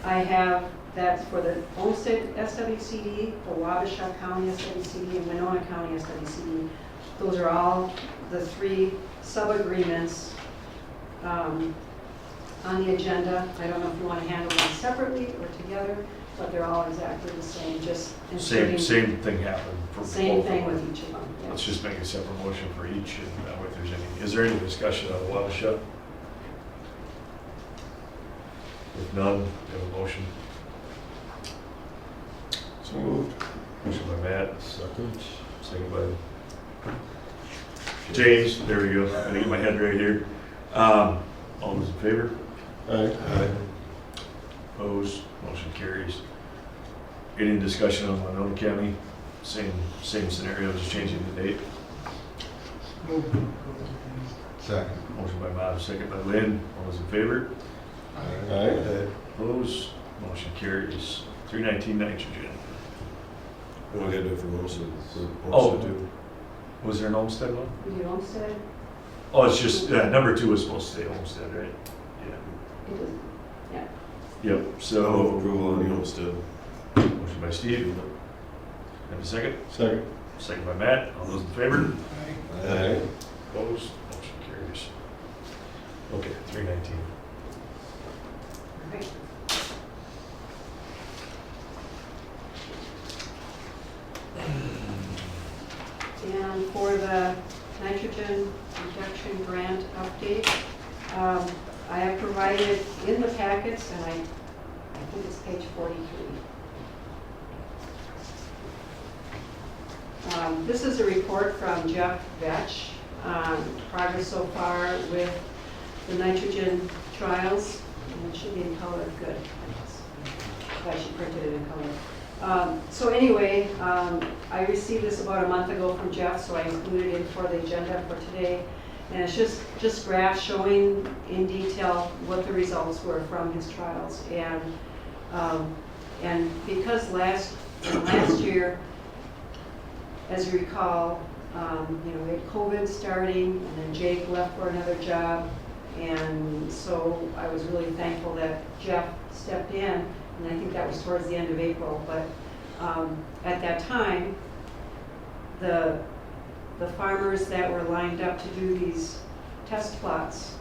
I have that for the Olmsted SWCD, for Wabasha County SWCD, and Winona County SWCD. Those are all the 3 sub-agreements on the agenda. I don't know if you want to handle them separately or together, but they're all exactly the same, just inserting. Same thing happened for both. Same thing of them. with each of them. Yeah. Let's just make a separate motion for each, and that way if there's any, is there any discussion on Wabasha? If none, we have a motion. So moved. Motion by Matt, Second. second by James. There we go. I'm gonna get my head right here. All those in favor? Aye. Opposed? Motion carries. Any discussion on Monona County? Same scenario, just changing the date. Move. Second. Motion by Bob, second by Lynn. All those in favor? Aye. Opposed? Motion carries. 319 nitrogen. And we gotta do it for Homestead, Oh. too. Was there an Olmsted one? We do Homestead, Oh, it's just, number 2 was supposed to say Olmsted, right? it is, yeah. Yeah. Yep, So so, approval on the Homestead. motion by Steve. Have a second? Second. Second by Matt. All those in favor? Aye. Opposed? Motion carries. Okay, 319. Right. And for the nitrogen injection grant update, I have provided in the packets, and I think it's page 43. This is a report from Jeff Vetch on progress so far with the nitrogen trials, and it should be in color, good. I should print it in color. So anyway, I received this about a month ago from Jeff, so I included it for the agenda for today. And it's just graphs showing in detail what the results were from his trials. And because last year, as you recall, we had COVID starting, and then Jake left for another job. And so I was really thankful that Jeff stepped in, and I think that was towards the end of April. But at that time, the farmers that were lined up to do these test plots,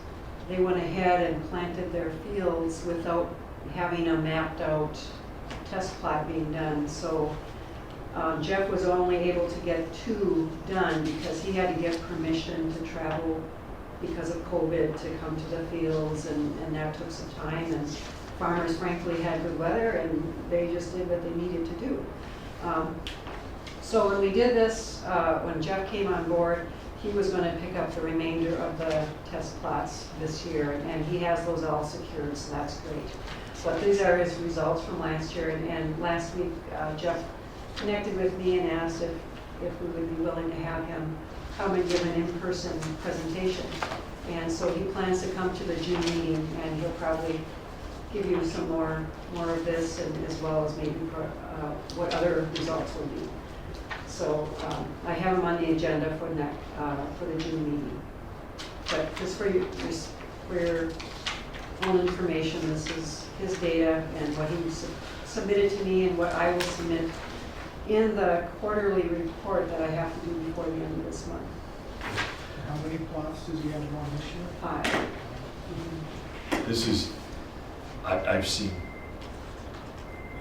they went ahead and planted their fields without having a mapped out test plot being done. So Jeff was only able to get 2 done because he had to get permission to travel because of COVID to come to the fields, and that took some time. And farmers frankly had good weather, and they just did what they needed to do. So when we did this, when Jeff came on board, he was going to pick up the remainder of the test plots this year, and he has those all secured, so that's great. But these are his results from last year, and last week Jeff connected with me and asked if we would be willing to have him come and give an in-person presentation. And so he plans to come to the June meeting, and he'll probably give you some more of this, and as well as maybe what other results will be. So I have him on the agenda for the June meeting. But just for your own information, this is his data and what he submitted to me and what I will submit in the quarterly report that I have to do before the end of this month. How many plots does he have on this year? 5. This is, I've seen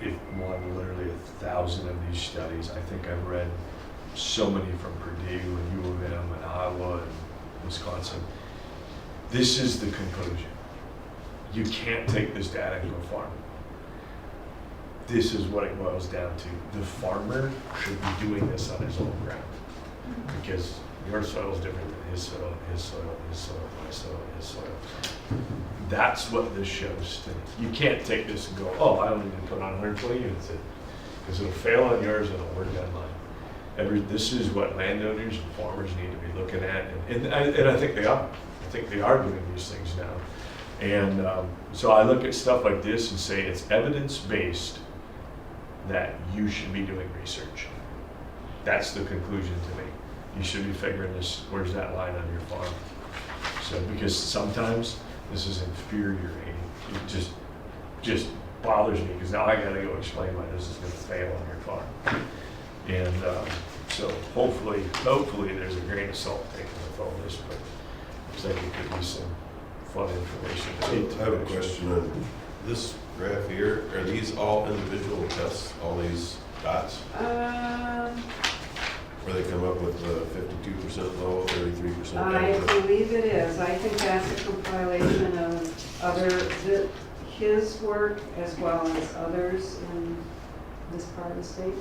literally 1,000 of these studies. I think I've read so many from Purdue and U of M and Iowa and Wisconsin. This is the conclusion. You can't take this data and go farm. This is what it boils down to. The farmer should be doing this on his own ground, because your soil is different than his soil, his soil, his soil, my soil, his soil. That's what this shows to me. You can't take this and go, oh, I only need to put on 120 units, because it'll fail on yours and it'll work on mine. This is what landowners and farmers need to be looking at, and I think they are. I think they are doing these things now. And so I look at stuff like this and say it's evidence-based that you should be doing research. That's the conclusion to me. You should be figuring this, where's that line on your farm? So, because sometimes this is infuriating. It just bothers me, because now I gotta go explain why this is gonna fail on your farm. And so hopefully there's a grain of salt taken with all this, but looks like it could be some fun information. I have a question on this graph here. Are these all individual tests, all these dots? Where they come up with the 52% low, 33% I high? believe it is. I think that's a compilation of other, his work as well as others in this part of the state?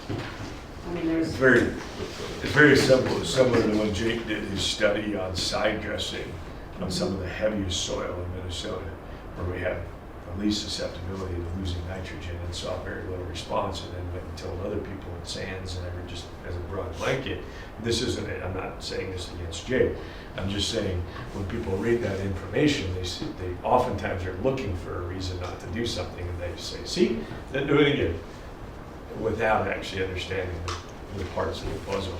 I mean, It's there's, very simple, similar to when Jake did his study on side dressing on some of the heaviest soil in Minnesota, where we have the least susceptibility to losing nitrogen, and saw very little response, and then went and told other people in sands and every, just as a broad blanket. This isn't it, I'm not saying this against Jake. I'm just saying, when people read that information, they oftentimes are looking for a reason not to do something, and they say, see, then do it again, without actually understanding the parts of the puzzle.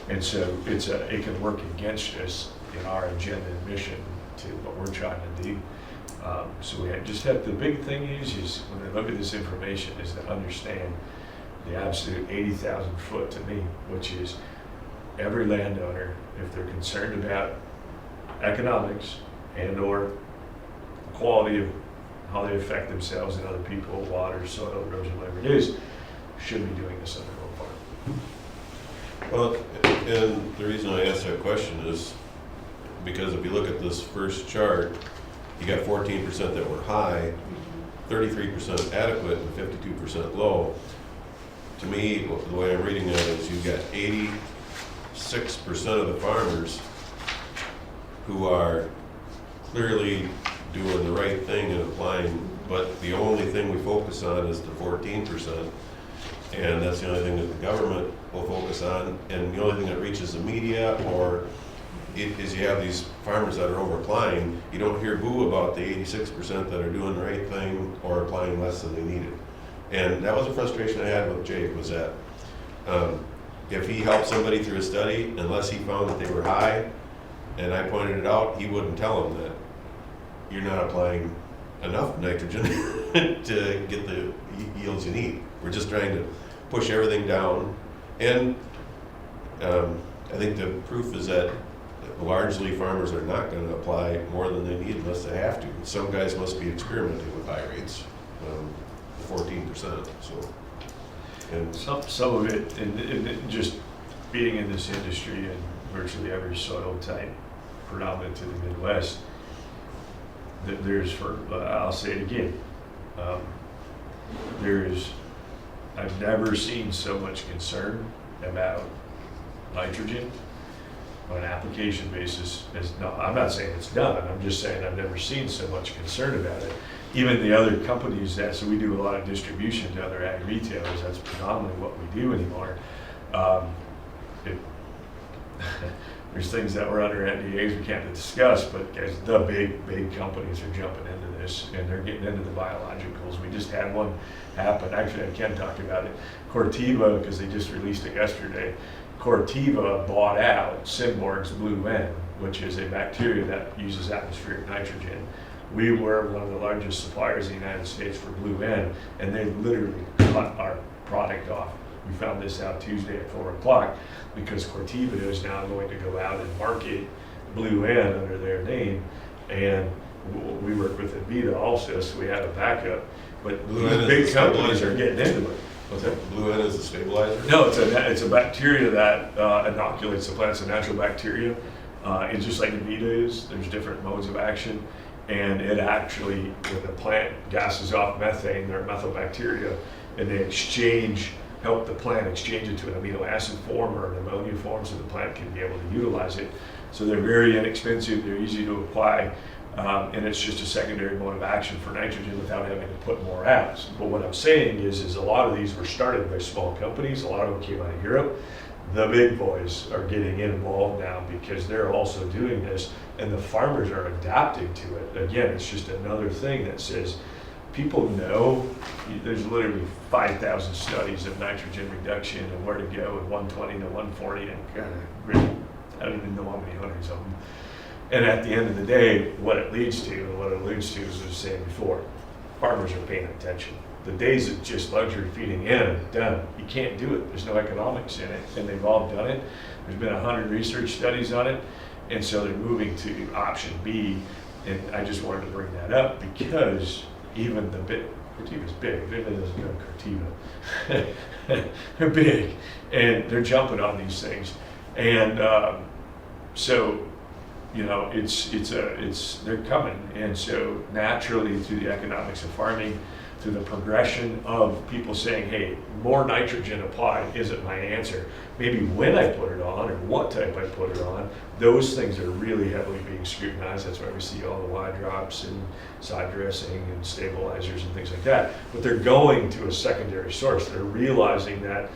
And so it can work against us in our agenda and mission to what we're trying to do. So we just have, the big thing is when they look at this information, is to understand the absolute 80,000 foot to me, which is every landowner, if they're concerned about economics and or quality of how they affect themselves and other people, water, soil, erosion, whatever it is, should be doing this on their own farm. Well, and the reason I asked that question is because if you look at this first chart, you got 14% that were high, 33% adequate, and 52% low. To me, the way I'm reading that is you've got 86% of the farmers who are clearly doing the right thing and applying, but the only thing we focus on is the 14%. And that's the only thing that the government will focus on. And the only thing that reaches the media or is you have these farmers that are over applying. You don't hear boo about the 86% that are doing the right thing or applying less than they needed. And that was a frustration I had with Jake, was that if he helped somebody through a study, unless he found that they were high, and I pointed it out, he wouldn't tell them that you're not applying enough nitrogen to get the yields you need. We're just trying to push everything down. And I think the proof is that largely farmers are not going to apply more than they need unless they have to. Some guys must be experimenting with high rates, 14%. So, and Some of it, and just being in this industry and virtually every soil type predominant to the Midwest, there's, I'll say it again, I've never seen so much concern about nitrogen on an application basis. No, I'm not saying it's done, I'm just saying I've never seen so much concern about it. Even the other companies so we do a lot of distribution to other ag retailers, that's predominantly what we do anymore. There's things that were under NDAs we can't discuss, but guys, the big companies are jumping into this, and they're getting into the biologicals. We just had one happen, actually I can talk about it. Corteva, because they just released it yesterday, Corteva bought out Symborg's Blue N, which is a bacteria that uses atmospheric nitrogen. We were one of the largest suppliers in the United States for Blue N, and they literally cut our product off. We found this out Tuesday at 4 o'clock because Corteva is now going to go out and market Blue N under their name, and we work with Avita also, so we have a backup. But Blue N big is companies stabilizer. are getting into it. What's that? Blue N is a stabilizer? No, it's a bacteria that inoculates the plant. It's a natural bacteria. It's just like Avita is. There's different modes of action. And it actually, when the plant gases off methane, they're methylbacteria, and they help the plant exchange it to an amino acid form or an ammonia form so the plant can be able to utilize it. So they're very inexpensive, they're easy to apply, and it's just a secondary mode of action for nitrogen without having to put more out. But what I'm saying is a lot of these were started by small companies, a lot of them came out of Europe. The big boys are getting involved now because they're also doing this, and the farmers are adapting to it. Again, it's just another thing that says, people know there's literally 5,000 studies of nitrogen reduction and where to go at 120 to 140, and really, I don't even know how many hundreds of them. And at the end of the day, what it leads to and what it alludes to, as I was saying before, farmers are paying attention. The days of just luxury feeding in, done. You can't do it. There's no economics in it, and they've all done it. There's been 100 research studies on it, and so they're moving to option B. And I just wanted to bring that up because even Corteva's big. Everybody doesn't know Corteva. They're big, and they're jumping on these things. And so you know, they're coming. And so naturally through the economics of farming, through the progression of people saying, hey, more nitrogen applied isn't my answer. Maybe when I put it on or what type I put it on, those things are really heavily being scrutinized. That's why we see all the wide drops and side dressing and stabilizers and things like that. But they're going to a secondary source. They're realizing that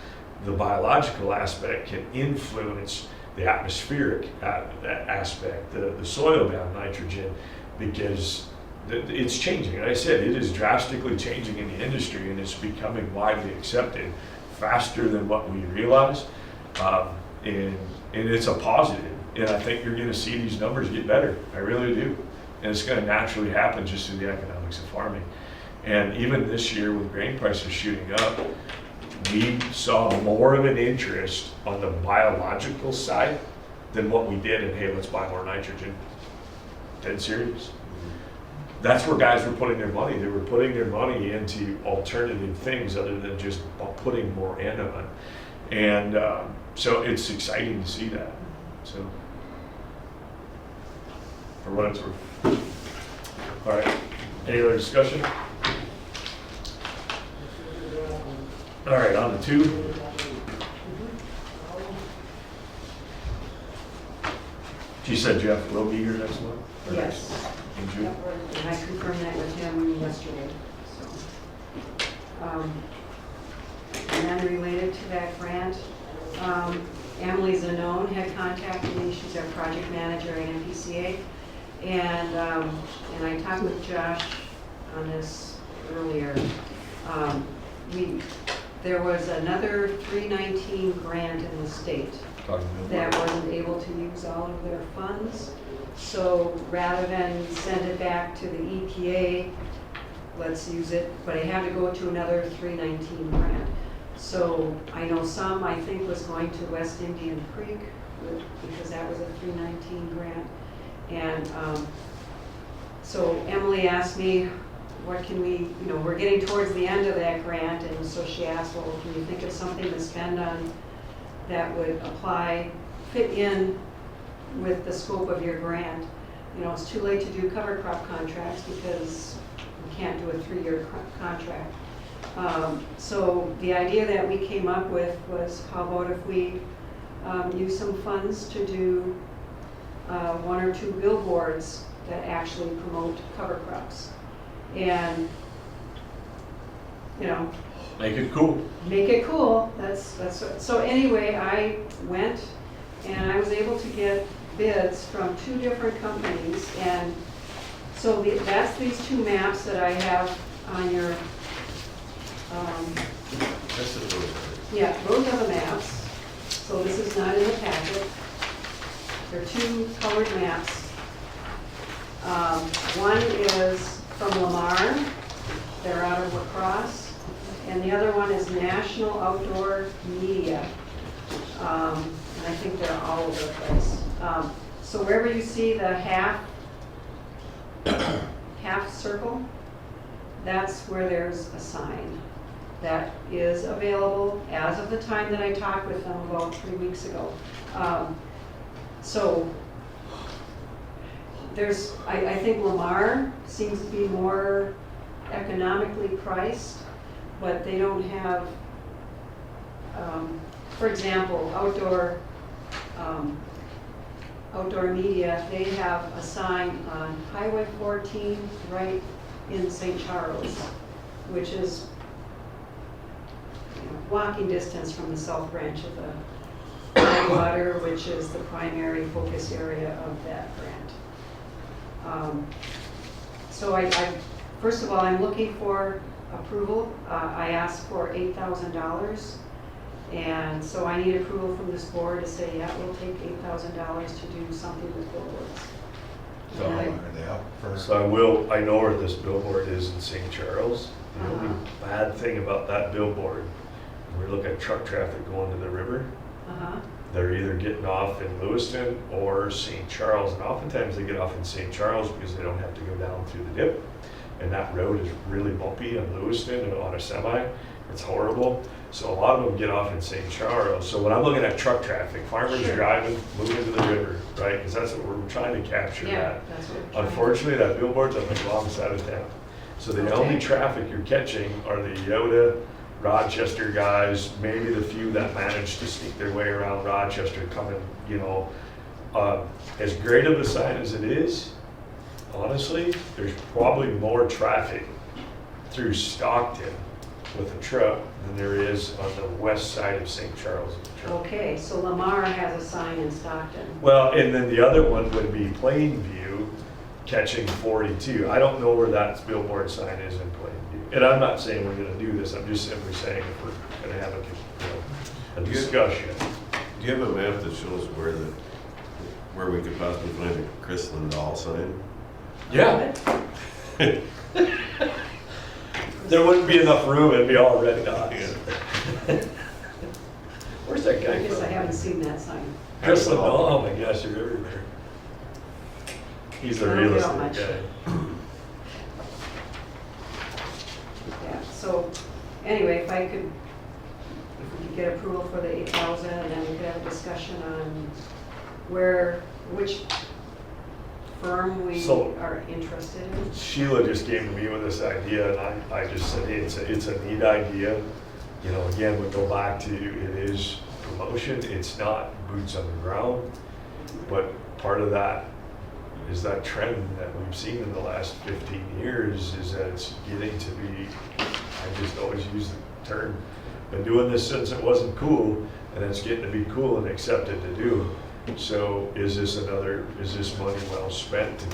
the biological aspect can influence the atmospheric aspect, the soil-bound nitrogen, because it's changing. And I said, it is drastically changing in the industry, and it's becoming widely accepted faster than what we realize. And it's a positive. And I think you're going to see these numbers get better. I really do. And it's going to naturally happen just through the economics of farming. And even this year with grain prices shooting up, we saw more of an interest on the biological side than what we did in, hey, let's buy more nitrogen. Dead serious. That's where guys were putting their money. They were putting their money into alternative things other than just putting more in on. And so it's exciting to see that. So, for what it's worth. All right, any other discussion? All right, on to 2. She said Jeff will be here next month? Or Yes. In June? And I confirmed that with him yesterday, so. And then related to that grant, Emily Zanone had contacted me. She's our project manager at NPCA. And I talked with Josh on this earlier. There was another 319 grant in the state that wasn't able to use all of their funds. So rather than send it back to the EPA, let's use it, but it had to go to another 319 grant. So I know some, I think, was going to West Indian Creek because that was a 319 grant. And so Emily asked me, what can we, we're getting towards the end of that grant, and so she asked, well, can you think of something to spend on that would fit in with the scope of your grant? It's too late to do cover crop contracts because we can't do a 3-year contract. So the idea that we came up with was, how about if we use some funds to do 1 or 2 billboards that actually promote cover crops, and make it cool. Make it cool. That's so. Anyway, I went and I was able to get bids from 2 different companies, and so that's these 2 maps that I have on your. Yeah, those are the maps. So this is not in the packet. They're 2 colored maps. One is from Lamar. They're out of La Crosse. And the other one is National Outdoor Media. And I think they're all over the place. So wherever you see the half circle, that's where there's a sign that is available as of the time that I talked with them about 3 weeks ago. So I think Lamar seems to be more economically priced, but they don't have, for example, outdoor media, they have a sign on Highway 14 right in St. Charles, which is walking distance from the South Branch of the Whitewater, which is the primary focus area of that grant. So first of all, I'm looking for approval. I asked for $8,000, and so I need approval from this board to say, yeah, we'll take $8,000 to do something with billboards. So how long are they up for? So I know where this billboard is in St. Charles. The only bad thing about that billboard, when we look at truck traffic going to the river, they're either getting off in Lewiston or St. Charles, and oftentimes they get off in St. Charles because they don't have to go down through the dip. And that road is really bumpy on Lewiston and on a semi, It's horrible. So a lot of them get off in St. Charles. So when I'm looking at truck traffic, farmers Sure. driving, moving to the river, right? Because that's what we're trying to capture Yeah, that. that's what we're trying to- Unfortunately, that billboard's on the wrong side of town. So the Okay. only traffic you're catching are the Yoda, Rochester guys, maybe the few that manage to sneak their way around Rochester coming, you know. As great of a sign as it is, honestly, there's probably more traffic through Stockton with a truck than there is on the west side of St. Charles with a truck. Okay, so Lamar has a sign in Stockton. Well, and then the other one would be Plainview catching 42. I don't know where that billboard sign is in Plainview. And I'm not saying we're gonna do this, I'm just simply saying if we're gonna have a discussion. Do you have a map that shows where we could possibly find a Chris Lindahl sign? Yeah. There wouldn't be enough room, it'd be all red dots. Where's that guy I guess I from? haven't seen that sign. Chris Lindahl, oh my gosh, you're everywhere. He's the I don't real get estate out much. guy. Yeah, so anyway, if we could get approval for the 8,000 and then we could have a discussion on which firm we So- are interested in. Sheila just came to me with this idea, and I just said, hey, it's a neat idea. You know, again, we go back to, it is promotion, it's not boots on the ground, but part of that is that trend that we've seen in the last 15 years is that it's getting to be, I just always use the term, been doing this since it wasn't cool, and it's getting to be cool and accepted to do. So is this money well spent to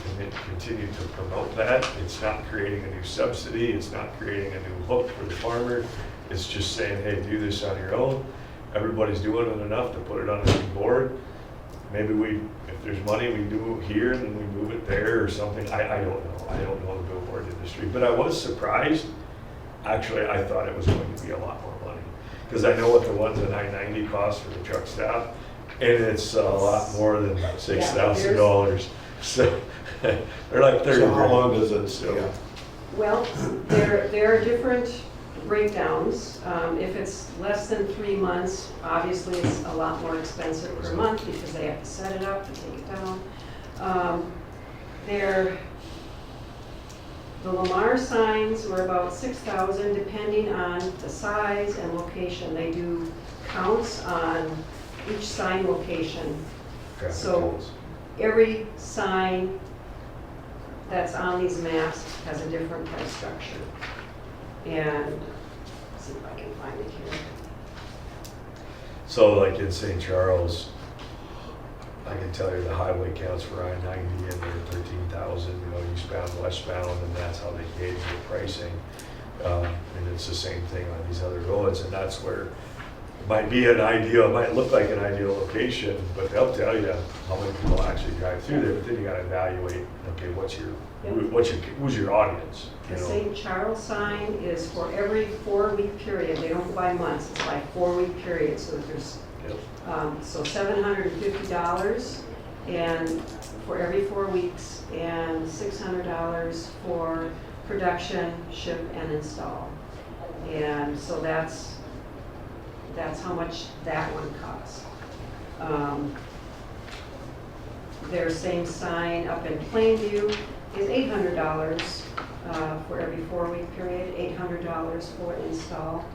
continue to promote that? It's not creating a new subsidy, it's not creating a new hook for the farmer. It's just saying, hey, do this on your own. Everybody's doing it enough to put it on a new board. Maybe if there's money, we do it here and then we move it there or something. I don't know. I don't know the billboard industry, but I was surprised. Actually, I thought it was going to be a lot more money because I know what the ones at I-90 cost for the truck stop. And it's a lot more than $6,000. So they're like 30 So how grand. long does it, So, Well, there are different breakdowns. If it's less than 3 months, obviously it's a lot more expensive per month because they have to set it up and take it down. The Lamar signs were about 6,000 depending on the size and location. They do counts on each sign location. traffic So- counts. Every sign that's on these maps has a different price structure. And, let's see if I can find it here. So like in St. Charles, I can tell you the highway counts for I-90 and they're 13,000, you know, eastbound, westbound, and that's how they gauge the pricing. And it's the same thing on these other roads, and that's where it might be an ideal, it might look like an ideal location, but they'll tell you how many people actually drive through there, but then you gotta evaluate, okay, who's your audience, you The know? St. Charles sign is for every 4-week period. They don't go by months, it's by 4-week period. So there's, Yep. so $750 and for every 4 weeks and $600 for production, ship and install. And so that's how much that one costs. Their same sign up in Plainview is $800 for every 4-week period, $800 for install.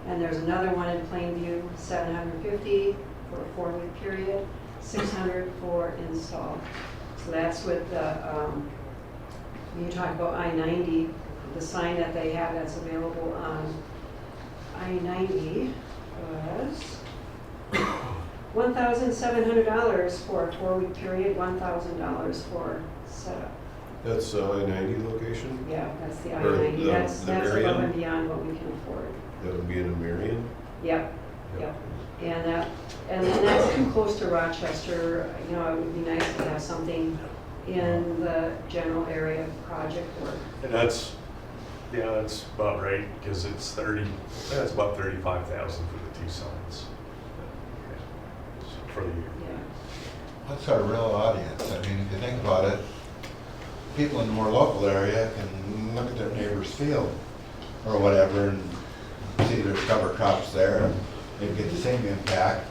And there's another one in Plainview, $750 for a 4-week period, $600 for install. So that's with the, when you talk about I-90, the sign that they have that's available on I-90 was $1,700 for a 4-week period, $1,000 for setup. That's I-90 location? Yeah, that's the Or I-90. That's the above Marion? and beyond what we can afford. That would be in a Marion? Yep, yep. And that's too close to Rochester. You know, it would be nice to have something in the general area of project work. And that's about right, because it's that's about 35,000 for the 2 signs. For the year. Yeah. What's our real audience? I mean, if you think about it, people in the more local area can look at their neighbor's field or whatever and see there's cover crops there, and maybe get the same impact.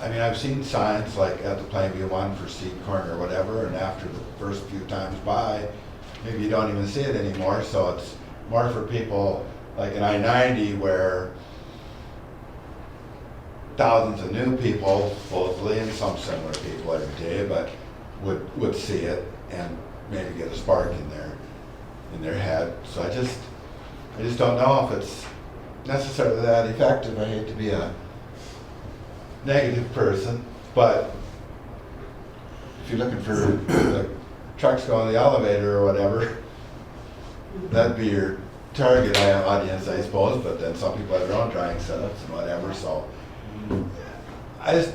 I mean, I've seen signs like at the Plainview one for seed corn or whatever, and after the first few times by, maybe you don't even see it anymore, so it's more for people like in I-90 where thousands of new people, supposedly, and some similar people every day, but would see it and maybe get a spark in their head. So I just don't know if it's necessarily that effective. I hate to be a negative person, but if you're looking for the trucks going in the elevator or whatever, that'd be your target audience, I suppose, but then some people have their own drying setups and whatever, so I just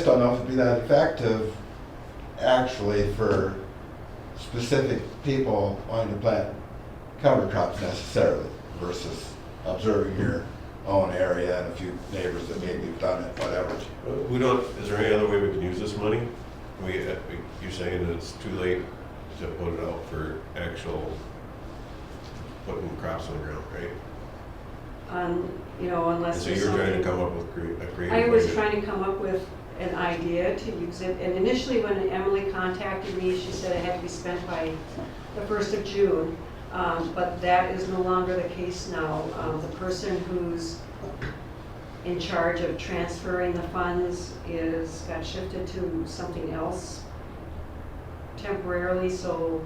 don't know if it'd be that effective actually for specific people wanting to plant cover crops necessarily versus observing your own area and a few neighbors that maybe have done it, whatever. Is there any other way we can use this money? You're saying that it's too late to put it out for actual putting crops on the ground, right? Unless And so there's you're trying to something. come up with a creative I way was to- trying to come up with an idea to use it, and initially when Emily contacted me, she said it had to be spent by the 1st of June, but that is no longer the case now. The person who's in charge of transferring the funds got shifted to something else temporarily, so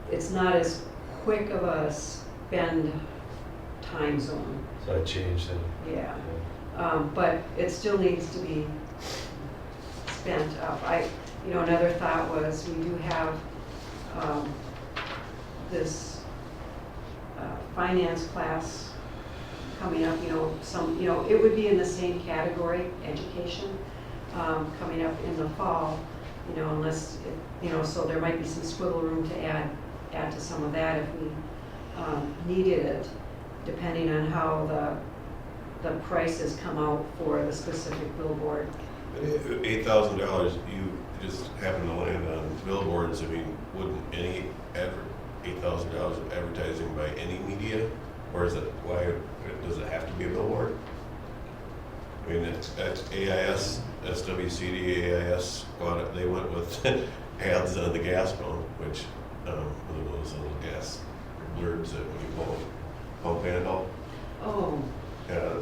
it's not as quick of a spend time zone. So I changed it. Yeah. But it still needs to be spent up. Another thought was we do have this finance class coming up, it would be in the same category, education, coming up in the fall, unless, so there might be some squiggle room to add to some of that if we needed it, depending on how the prices come out for the specific billboard. $8,000, you just happen to land on billboards. I mean, wouldn't any $8,000 of advertising by any media, or why does it have to be a billboard? I mean, it's AIS, SWCD, AIS. They went with ads on the gas pump, which one of those little gas blurbs that when you pull a pump handle. Oh,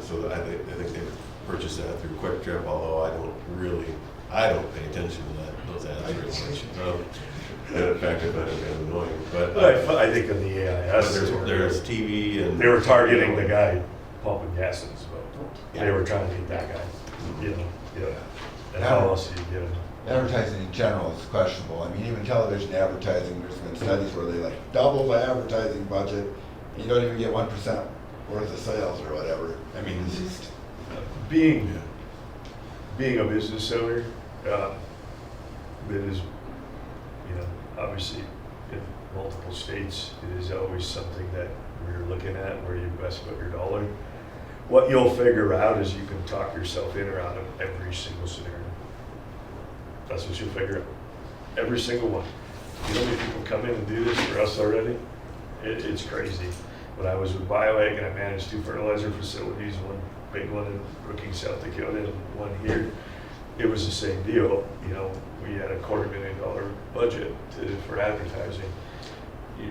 So I think they purchased that through Quick Trip, although I don't pay attention to those ads very much. And in fact, it might have been annoying, but I think in the AIS, there's TV and. they were targeting the guy pumping gas in his boat. They were trying to get that guy, And how else do you get him? Advertising in general is questionable. I mean, even television advertising, there's been studies where they like double the advertising budget, and you don't even get 1% worth of sales or whatever. I mean, it's just, Being a business owner, that is, obviously in multiple states, it is always something that we're looking at where you best put your dollar. What you'll figure out is you can talk yourself in or out of every single scenario. That's what you'll figure out. Every single one. You know how many people come in and do this for us already? It's crazy. When I was with BioAg and I managed 2 fertilizer facilities, one big one in Brookings, South Dakota, and one here, it was the same deal. We had a $250,000 budget for advertising.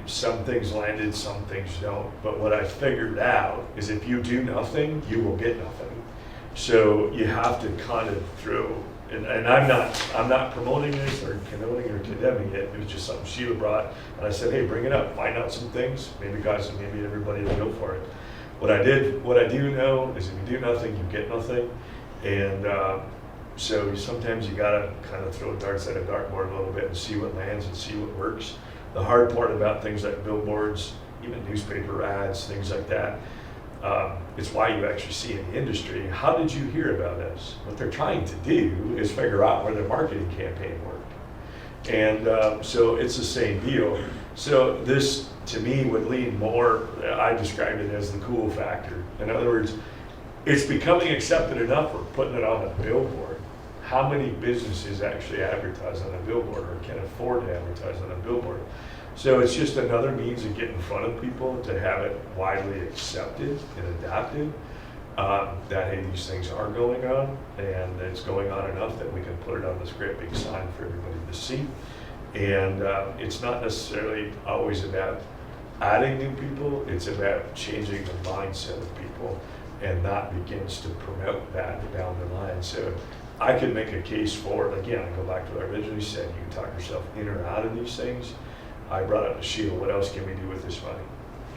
Some things landed, some things don't. But what I figured out is if you do nothing, you will get nothing. So you have to kind of throw. And I'm not promoting this or condoning or condemning it. It was just something Sheila brought, and I said, hey, bring it up, find out some things. Maybe everybody will go for it. What I do know is if you do nothing, you get nothing. And so sometimes you gotta kind of throw darts at a dartboard a little bit and see what lands and see what works. The hard part about things like billboards, even newspaper ads, things like that, it's why you actually see in the industry, how did you hear about us? What they're trying to do is figure out where their marketing campaign worked. And so it's the same deal. So this, to me, would lean more, I described it as the cool factor. In other words, it's becoming accepted enough we're putting it on a billboard. How many businesses actually advertise on a billboard or can afford to advertise on a billboard? So it's just another means of getting in front of people to have it widely accepted and adopted, that, hey, these things are going on, and it's going on enough that we can put it on this great big sign for everybody to see. And it's not necessarily always about adding new people, it's about changing the mindset of people, and that begins to promote that down the line. So I could make a case for, again, I go back to what I originally said, you can talk yourself in or out of these things. I brought up to Sheila, what else can we do with this money?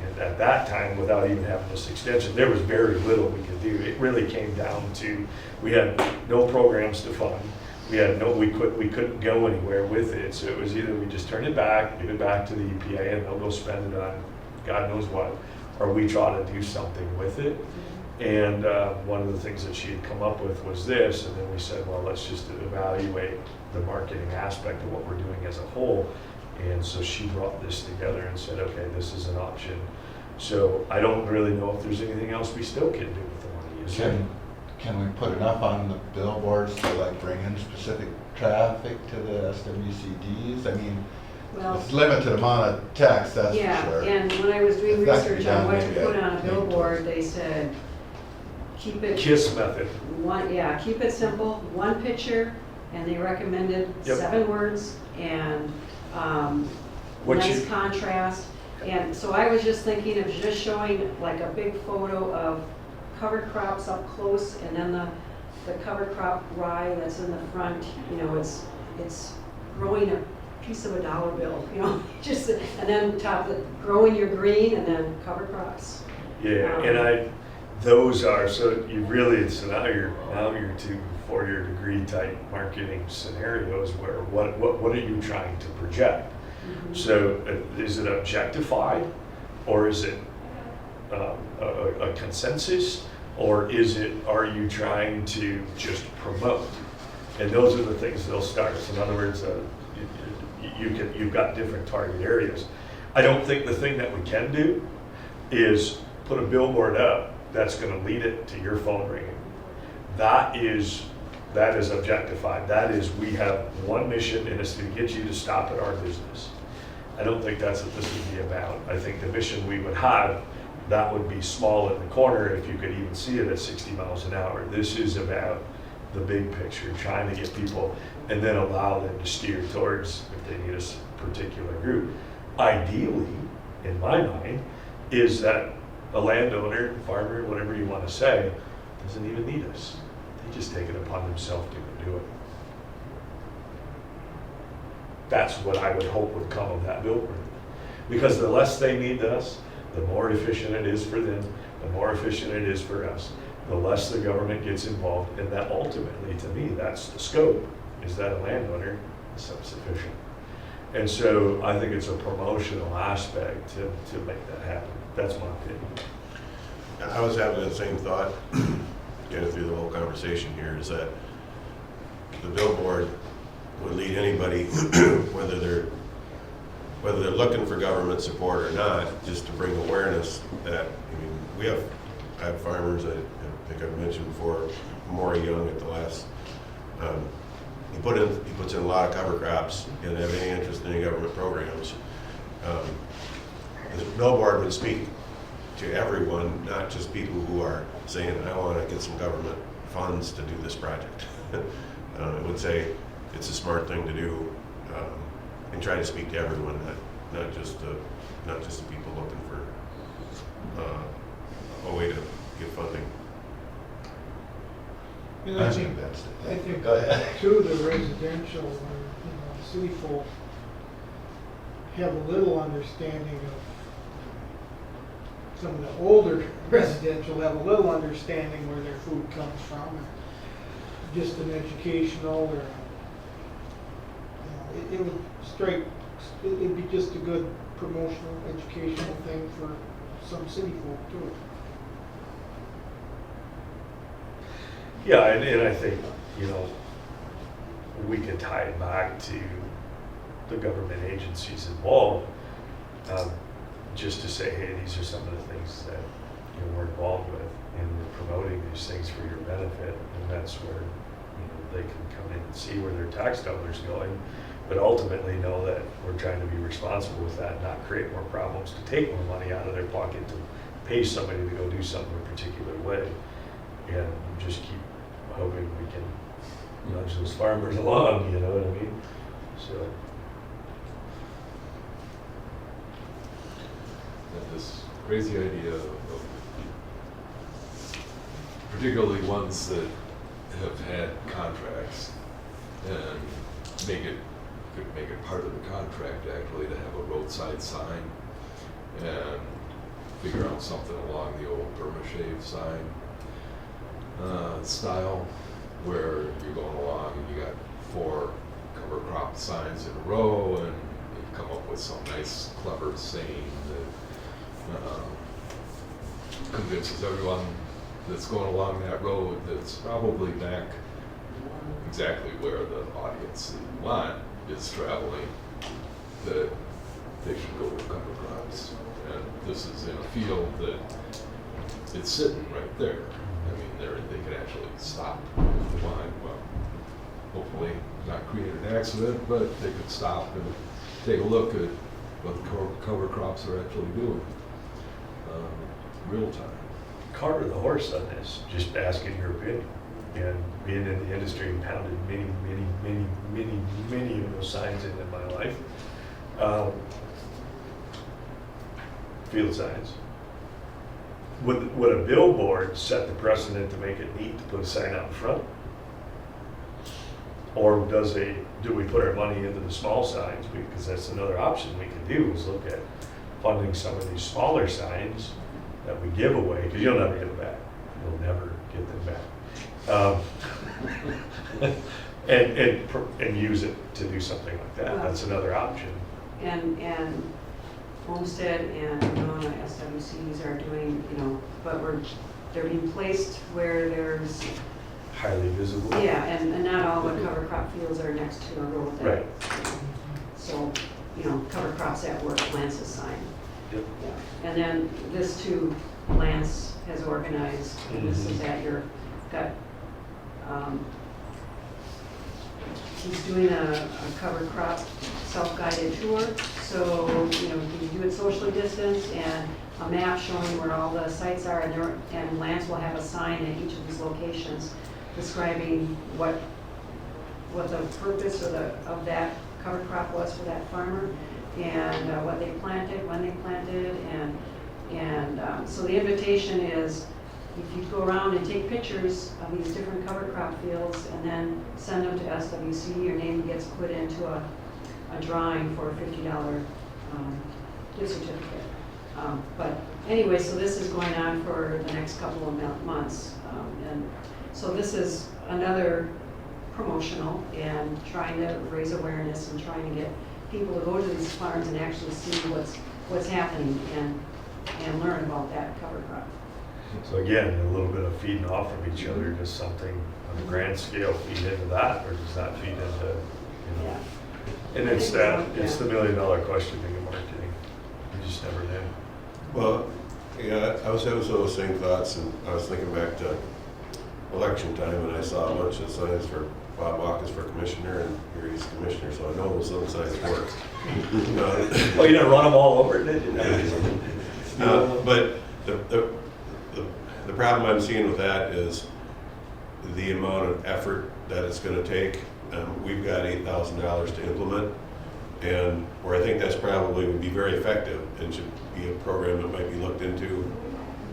And at that time, without even having this extension, there was very little we could do. It really came down to, we had no programs to fund. We couldn't go anywhere with it. So it was either we just turn it back, give it back to the EPA, and they'll go spend it on God knows what, or we try to do something with it. And one of the things that she had come up with was this, and then we said, well, let's just evaluate the marketing aspect of what we're doing as a whole. And so she brought this together and said, okay, this is an option. So I don't really know if there's anything else we still can do with the money. Is there? Can we put enough on the billboards to like bring in specific traffic to the SWCDs? I mean, Well, it's limited amount of text, that's for yeah, sure. and when I was doing If that could be research on done, what to maybe put I'd on a lean billboard, towards they said, keep it. KISS method. Keep it simple, one picture, and they recommended Yep. 7 words, and What nice you- contrast. And so I was just thinking of just showing like a big photo of cover crops up close, and then the cover crop rye that's in the front, you know, it's growing a piece of a dollar bill, you know, just, and then top it, growing your green, and then cover crops. Yeah, and those are, so you really, it's now you're 2 4-year degree type marketing scenarios where what are you trying to project? So is it objectified, or is it a consensus, or are you trying to just promote? And those are the things they'll start. So in other words, you've got different target areas. I don't think the thing that we can do is put a billboard up that's going to lead it to your phone ringing. That is objectified. That is, we have one mission, and it's to get you to stop at our business. I don't think that's what this would be about. I think the mission we would have, that would be small in the corner if you could even see it at 60 miles an hour. This is about the big picture, trying to get people, and then allow them to steer towards if they need a particular group. Ideally, in my mind, is that a landowner, farmer, whatever you want to say, doesn't even need us. They just take it upon themselves to do it. That's what I would hope would come of that billboard. Because the less they need us, the more efficient it is for them, the more efficient it is for us, the less the government gets involved, and that ultimately, to me, that's the scope, is that a landowner is self-sufficient. And so I think it's a promotional aspect to make that happen. That's my opinion. I was having the same thought, getting through the whole conversation here, is that the billboard would lead anybody, whether they're looking for government support or not, just to bring awareness that, I mean, I have farmers, I think I've mentioned before, Maury Young at the last, he puts in a lot of cover crops, he doesn't have any interest in any government programs. The billboard would speak to everyone, not just people who are saying, I want to get some government funds to do this project. It would say it's a smart thing to do, and try to speak to everyone, not just the people looking for a way to get funding. And I I think think, that's I it. think Go ahead. too, the residential, or, city folk have a little understanding of, some of the older residential have a little understanding where their food comes from, and just an educational, or, it would it'd be just a good promotional, educational thing for some city folk too. Yeah, and I think, we can tie it back to the government agencies involved, just to say, hey, these are some of the things that we're involved with, and we're promoting these things for your benefit, and that's where they can come in and see where their tax dollars going, but ultimately know that we're trying to be responsible with that, not create more problems, to take more money out of their pocket to pay somebody to go do something a particular way. And just keep hoping we can nudge those farmers along, you know what I mean? So, And this crazy idea of particularly ones that have had contracts and could make it part of the contract actually to have a roadside sign and figure out something along the old perma-shave sign style, where you're going along and you got 4 cover crop signs in a row, and you come up with some nice, clever saying that convinces everyone that's going along that road that's probably back exactly where the audience that you want is traveling, that they should go with cover crops. And this is in a field that it's sitting right there. I mean, they could actually stop if they want. Well, hopefully not create an accident, but they could stop and take a look at what the cover crops are actually doing, real time. Carter the horse on this, just asking your opinion. And being in the industry and pounded many of those signs in my life. Field signs. Would a billboard set the precedent to make it neat to put a sign out in front? Or do we put our money into the small signs? Because that's another option we can do, is look at funding some of these smaller signs that we give away, because you'll never get them back. You'll never get them back. And use it to do something like that. That's another option. And Homestead and SWCs are doing, but they're being placed where there's, Highly visible. yeah, and not all the cover crop fields are next to a road. Right. So, cover crops at work, Lance's sign. Yep. Yeah. And then this too, Lance has organized, this is at he's doing a cover crop self-guided tour. So, you do it socially distanced, and a map showing where all the sites are, and Lance will have a sign at each of these locations describing what the purpose of that cover crop was for that farmer, and what they planted, when they planted, and so the invitation is, if you go around and take pictures of these different cover crop fields and then send them to SWC, your name gets put into a drawing for a $50 gift certificate. But anyway, so this is going on for the next couple of months. And so this is another promotional and trying to raise awareness and trying to get people to go to these farms and actually see what's happening and learn about that cover crop. So again, a little bit of feeding off of each other, does something on a grand scale feed into that, or does that feed into, Yeah. And it's the $1 million question in marketing. You just never know. Well, yeah, I was having some of those same thoughts, and I was thinking back to election time, and I saw a bunch of signs for Bob Walkus for commissioner, and here he's commissioner, so I know those little signs work. Oh, you didn't run them all over, did you? But the problem I'm seeing with that is the amount of effort that it's going to take. We've got $8,000 to implement, and where I think that's probably would be very effective and should be a program that might be looked into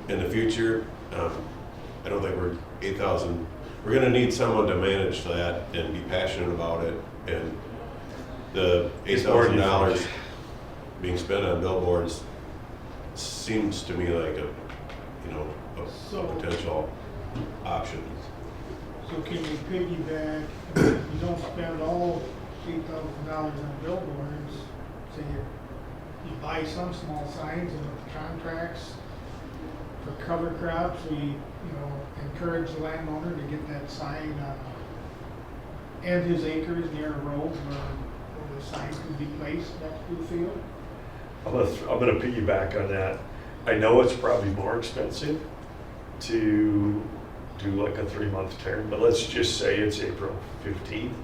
in the future. I don't think we're 8,000. We're going to need someone to manage that and be passionate about it. And the $8,000 being spent on billboards seems to me like a potential option. So can you piggyback, you don't spend all $8,000 on billboards, say you buy some small signs and with contracts for cover crops, we, encourage the landowner to get that sign and his acres near a road where the sign can be placed next to the field. I'm gonna piggyback on that. I know it's probably more expensive to do like a 3-month term, but let's just say it's April 15th.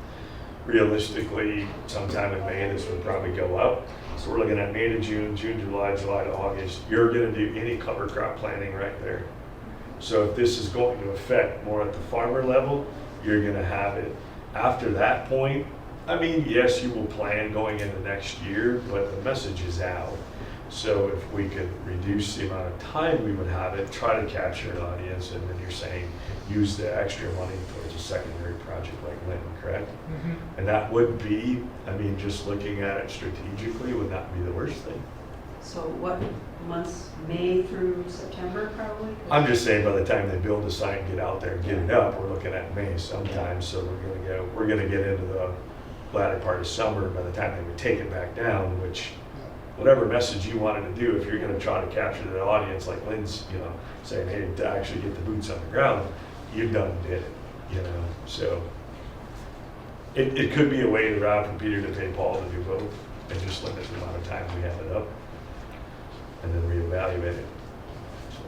realistically, sometime in May, this would probably go up. So we're looking at May to June, June, July, July to August. You're gonna do any cover crop planting right there. So if this is going to affect more at the farmer level, you're gonna have it. After that point, I mean, yes, you will plan going into next year, but the message is out. So if we could reduce the amount of time we would have it, try to capture an audience, and then you're saying, use the extra money towards a secondary project like Linton, correct? Mhm. And that would be, I mean, just looking at it strategically, would not be the worst thing. So what months, May through September probably? I'm just saying, by the time they build the site, get out there and get it up, we're looking at May sometime, so we're gonna get into the latter part of summer by the time they would take it back down, which, whatever message you wanted to do, if you're gonna try to capture the audience, like Lynn's, saying, hey, to actually get the boots on the ground, you've done and did it, so. It could be a way to Rob and Peter to pay Paul to do both, and just limit the amount of time we have it up, and then reevaluate it. So.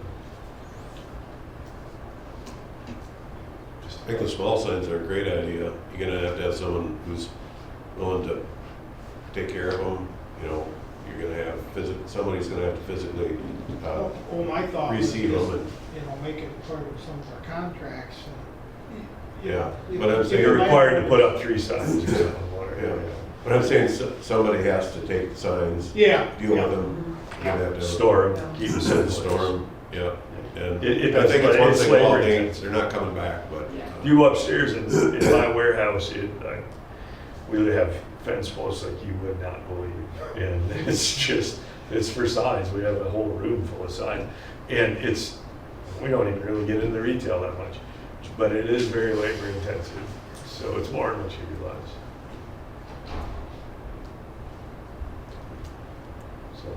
I think the small signs are a great idea. You're gonna have to have someone who's willing to take care of them, you're gonna have somebody's gonna have to physically, Well, my thought was just, receive them and, make it part of some of our contracts. yeah. But I'm So saying, you're required to put up 3 signs or something. yeah. But I'm saying somebody has to take the signs, Yeah. deal yeah. with them. You're gonna have to Store them, keep keep it it in in the storm, yeah. And It I think does, it's one it's thing about labor things, intensive. they're not coming back, but. Yeah. You go upstairs in my warehouse, we would have fence posts like you would not believe. And it's for signs. We have a whole room full of signs. And we don't even really get into retail that much. But it is very labor intensive. So it's more than what you realize. So.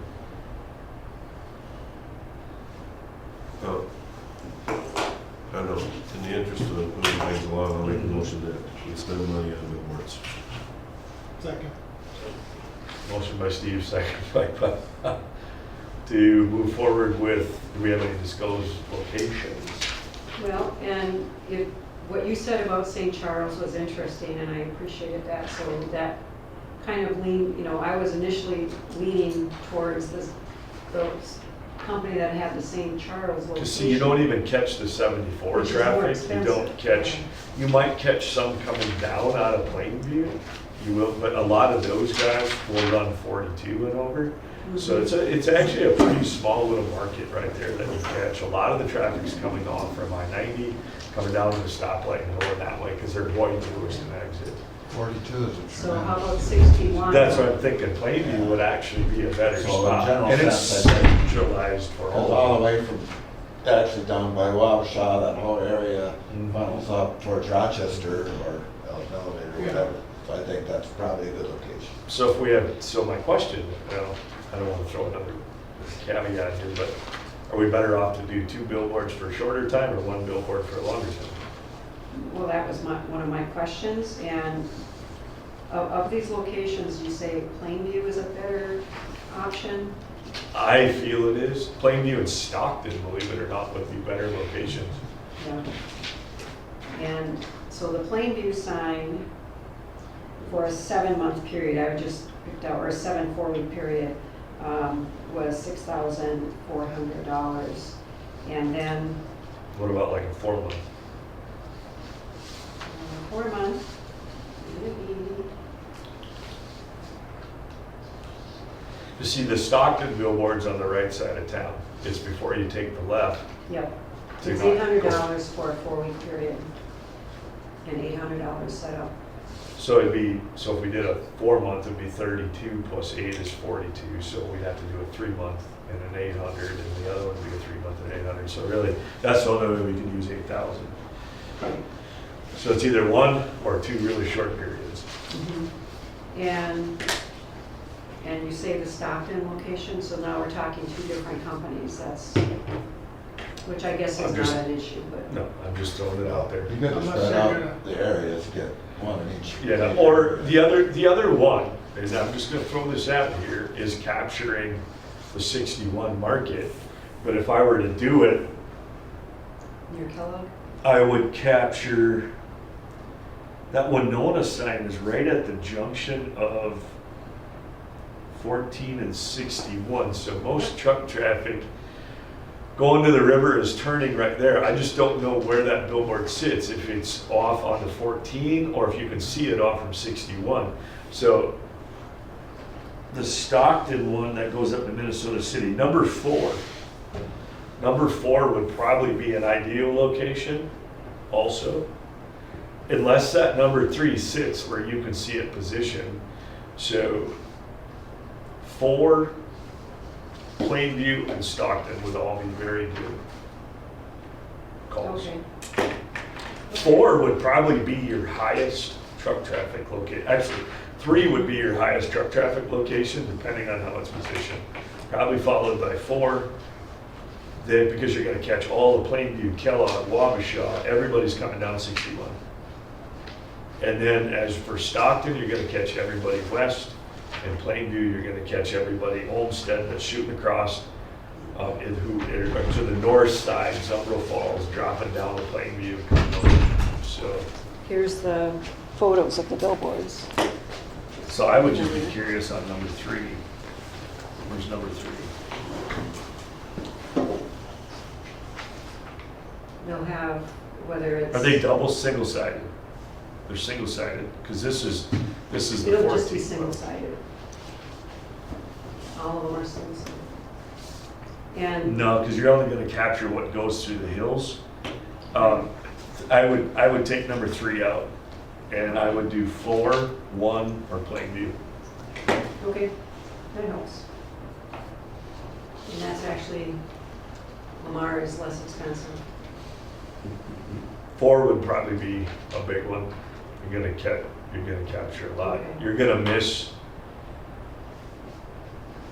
Oh. I don't know, in the interest of moving things along, I'll make a motion that we spend money on billboards. Second. Motion by Steve, second by Bob, to move forward with, do we have any disclosed locations? Well, and what you said about St. Charles was interesting, and I appreciated that. So that kind of I was initially leaning towards those company that had the St. Charles location. Because see, you don't even catch the 74 Which is more traffic, you expensive. don't catch, you might catch some coming down out of Plainview, you will, but a lot of those guys will run 42 and over. So it's actually a pretty small little market right there that you catch. A lot of the traffic's coming off from I-90, coming down to the stoplight and going that way, because they're avoiding the Lewiston exit. 42 is a tremendous. So how about 61? That's what I'm thinking, Plainview would actually be a better So in spot. general And it's sense, I think- centralized for Goes all all of the them. way from, actually down by Wabasha, that whole area, Mhm. funnels up towards Rochester or Elton Elevator, Yeah. whatever. So I think that's probably a good location. So my question, I don't want to throw another caveat here, but are we better off to do 2 billboards for a shorter time or 1 billboard for a longer time? Well, that was one of my questions, and of these locations, you say Plainview is a better option? I feel it is. Plainview and Stockton, believe it or not, would be better locations. Yeah. And so the Plainview sign for a 7-month period, I just picked out, or a 4-week period, was $6,400. And then What about like a 4-month? 4 months, You see, the Stockton billboard's on the right side of town. It's before you take the left. yep, to it's not- $800 for a 4-week period, and $800 set up. So if we did a 4-month, it'd be 32 plus 8 is 42. So we'd have to do a 3-month and an 800, and the other one would be a 3-month and 800. So really, that's the only way we can use 8,000. So it's either 1 or 2 really short periods. And you say the Stockton location, so now we're talking 2 different companies, which I guess is I'm not just- an issue, but. No, I'm just throwing it out there. It'd be good to Unless spread they're out gonna- the areas, get one in each. Yeah, or the other one, is I'm just gonna throw this out here, is capturing the 61 market. But if I were to do it, Near Kellogg? I would capture That Winona sign is right at the junction of 14 and 61, so most truck traffic going to the river is turning right there. I just don't know where that billboard sits, if it's off onto 14 or if you can see it off from 61. So the Stockton one that goes up to Minnesota City, number 4 would probably be an ideal location also, unless that number 3 sits where you can see it positioned. So 4, Plainview, and Stockton would all be very good calls. Okay. 4 would probably be your highest truck traffic location. Actually, 3 would be your highest truck traffic location, depending on how it's positioned. Probably followed by 4. Then, because you're going to catch all the Plainview, Kellogg, Wabasha, everybody's coming down 61. And then as for Stockton, you're going to catch everybody west. In Plainview, you're going to catch everybody Olmsted that's shooting across to the north side, Zumbro Falls, dropping down to Plainview. So. Here's the photos of the billboards. So I would just be curious on number 3. Where's number 3? They'll have, whether it's. Are they double, single-sided? They're single-sided, because this is the 14th. It'll just be one. single-sided. All of them are single-sided. And. No, because you're only going to capture what goes through the hills. I would take number 3 out, and I would do 4, 1, or Plainview. Okay, that helps. And that's actually, Lamar is less expensive. 4 would probably be a big one. You're gonna capture a lot. Okay. You're gonna miss.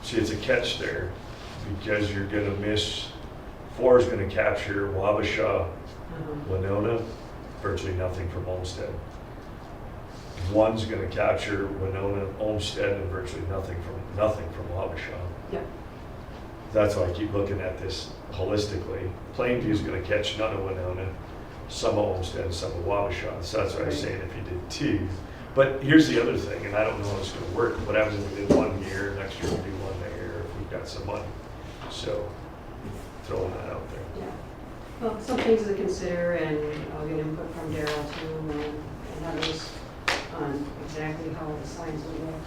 See, it's a catch there because you're gonna miss. 4 is gonna capture Wabasha, Winona, virtually nothing from Olmsted. 1's gonna capture Winona, Olmsted, and virtually nothing from Wabasha. Yep. That's why I keep looking at this holistically. Plainview's gonna catch none of Winona, some of Olmsted, some of Wabasha. So that's what I was saying if you did 2. But here's the other thing, and I don't know how it's gonna work. What happens if we did 1 here, next year we'll do 1 there, if we've got some money. So throwing that out there. Yeah. Well, some things to consider, and I'll get input from Daryl too, and others on exactly how the signs will look.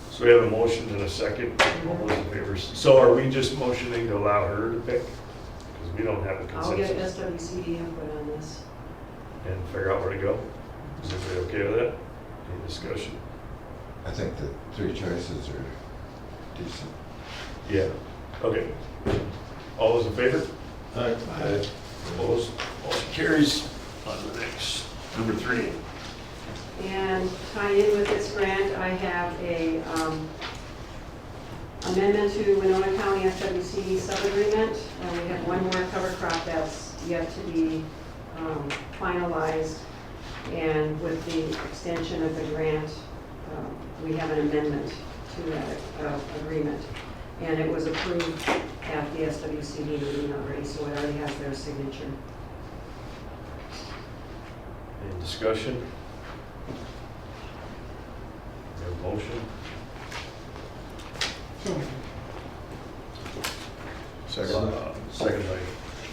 So we have a motion and a second. All those in favor. So are we just motioning to allow her to pick? Because we don't have a I'll get consensus. SWCD input on this. And figure out where to go. Is everybody okay with that? Any discussion? I think the 3 choices are decent. Yeah. Okay. All those in favor? Aye. Opposed? Motion carries. On to the next, number 3. And tying in with this grant, I have a amendment to Winona County SWCD sub-agreement. We have one more cover crop that's yet to be finalized. And with the extension of the grant, we have an amendment to that agreement. And it was approved at the SWCD meeting already, so it already has their signature. Any discussion? We have a motion? So, Second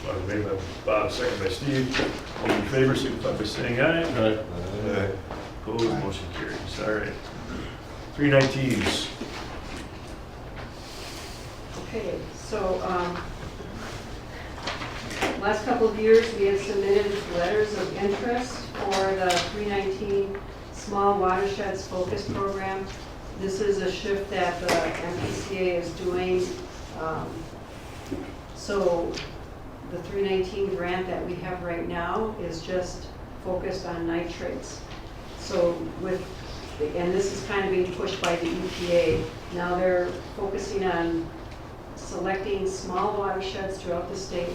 by, made by Bob, second by Steve. All in favor, signify by saying aye. Aye. Opposed, motion carries. All right. 319s. Okay, so, last couple of years, we have submitted letters of interest for the 319 Small Watersheds Focus Program. This is a shift that the MPCA is doing. So the 319 grant that we have right now is just focused on nitrates. So and this is kind of being pushed by the EPA. Now they're focusing on selecting small watersheds throughout the state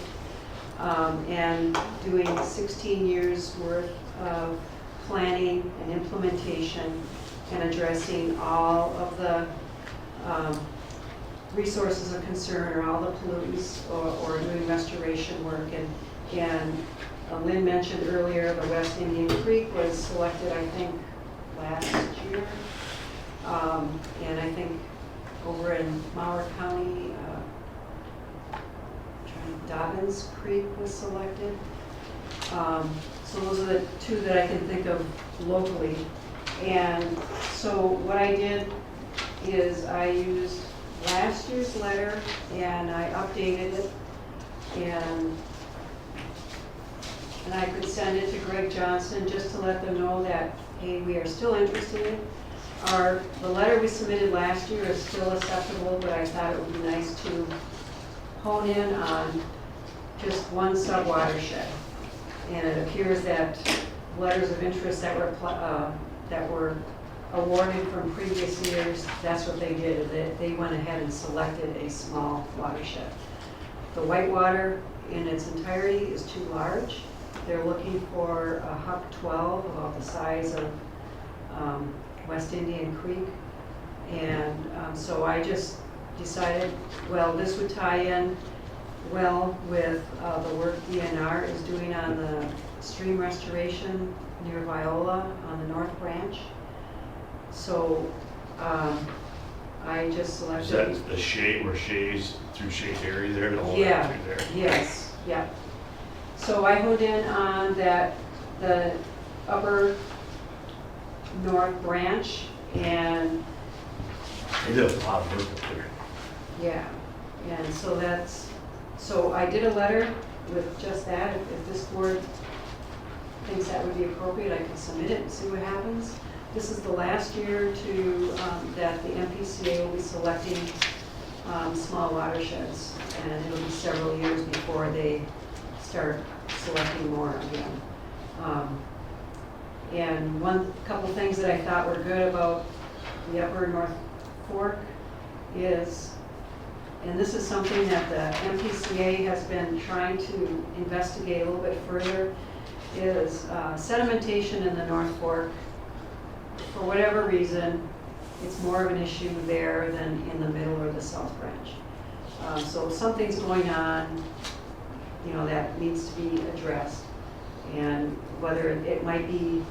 and doing 16 years worth of planning and implementation and addressing all of the resources of concern or all the pollutants or doing restoration work and Lynn mentioned earlier, the West Indian Creek was selected, I think, last year. And I think over in Mower County, Dobbins Creek was selected. So those are the two that I can think of locally. And so what I did is I used last year's letter and I updated it, and I could send it to Greg Johnson just to let them know that, hey, we are still interested. The letter we submitted last year is still acceptable, but I thought it would be nice to hone in on just one sub-watershed. And it appears that letters of interest that were awarded from previous years, that's what they did. They went ahead and selected a small watershed. The Whitewater in its entirety is too large. They're looking for a Huck 12 about the size of West Indian Creek. And so I just decided, well, this would tie in well with the work DNR is doing on the stream restoration near Viola on the North Branch. So I just selected. Is that the shade, where Shay's, through Shay's area there, the whole way Yeah, through there? yes, yeah. So I honed in on that, the upper North Branch, and They did a lot of work up there. yeah, and so I did a letter with just that. If this board thinks that would be appropriate, I can submit it and see what happens. This is the last year that the MPCA will be selecting small watersheds, and it'll be several years before they start selecting more again. And couple things that I thought were good about the upper North Fork is, and this is something that the MPCA has been trying to investigate a little bit further, is sedimentation in the North Fork. For whatever reason, it's more of an issue there than in the middle or the South Branch. So something's going on, that needs to be addressed. And whether it might be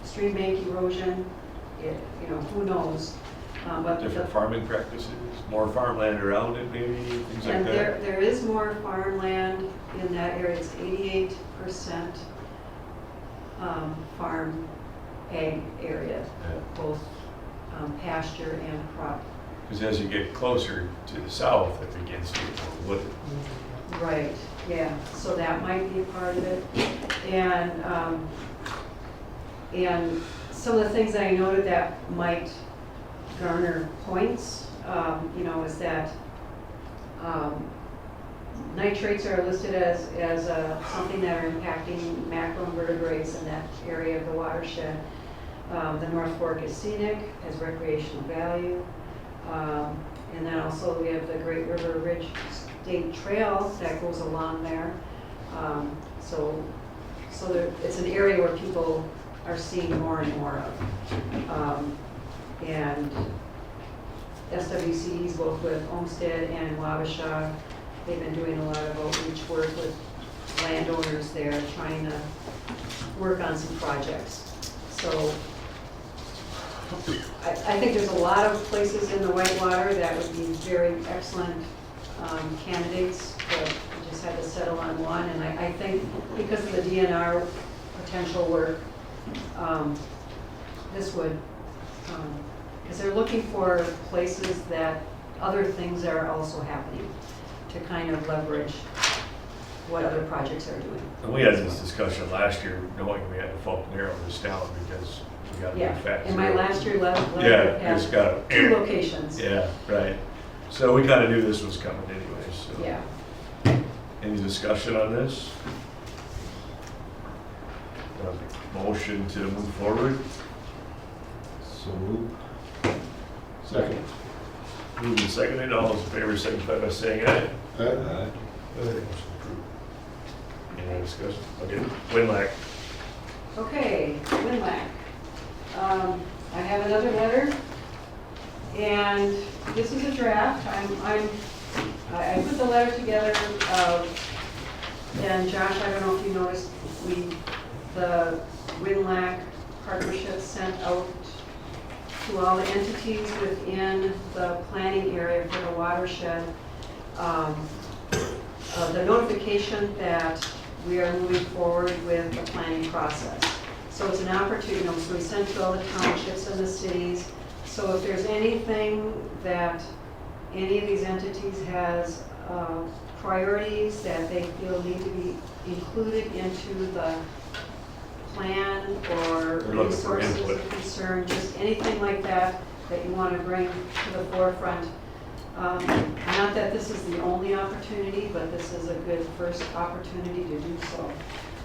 stream bank erosion, who knows? But Different farming practices, more farmland around it maybe, things like and that? there is more farmland in that area. It's 88% farm ag area, Yeah. both pasture and crop. Because as you get closer to the south, it begins to get more wooded. Right, yeah, so that might be a part of it. And some of the things that I noted that might garner points, is that nitrates are listed as something that are impacting macroinvertebrates in that area of the watershed. The North Fork is scenic, has recreational value. And then also we have the Great River Ridge State Trail that goes along there. So it's an area where people are seeing more and more of. And SWCDs, both with Olmsted and Wabasha, they've been doing a lot of outreach work with landowners there, trying to work on some projects. So I think there's a lot of places in the Whitewater that would be very excellent candidates, but we just had to settle on one. And I think because of the DNR potential work, this would, because they're looking for places that other things are also happening to kind of leverage what other projects are doing. And we had this discussion last year, knowing we had to narrow this down because we got to Yeah, be fact. in my last year letter Yeah, it's got two locations. Yeah, right. So we kind of knew this was coming anyway, so. Yeah. Any discussion on this? Motion to move forward? So move. Second. Moved and seconded, all those in favor signify by saying aye. Aye. Any discussion? Okay, Winlack. Okay, Winlac. I have another letter, and this is a draft. I put the letter together And Josh, I don't know if you noticed, the WinLAC partnership sent out to all the entities within the planning area for the watershed, the notification that we are moving forward with the planning process. So it's an opportunity, so we sent to all the townships and the cities. So if there's anything that any of these entities has priorities that they feel need to be included into the plan or They're looking for resources input. of concern, just anything like that that you want to bring to the forefront. Not that this is the only opportunity, but this is a good first opportunity to do so.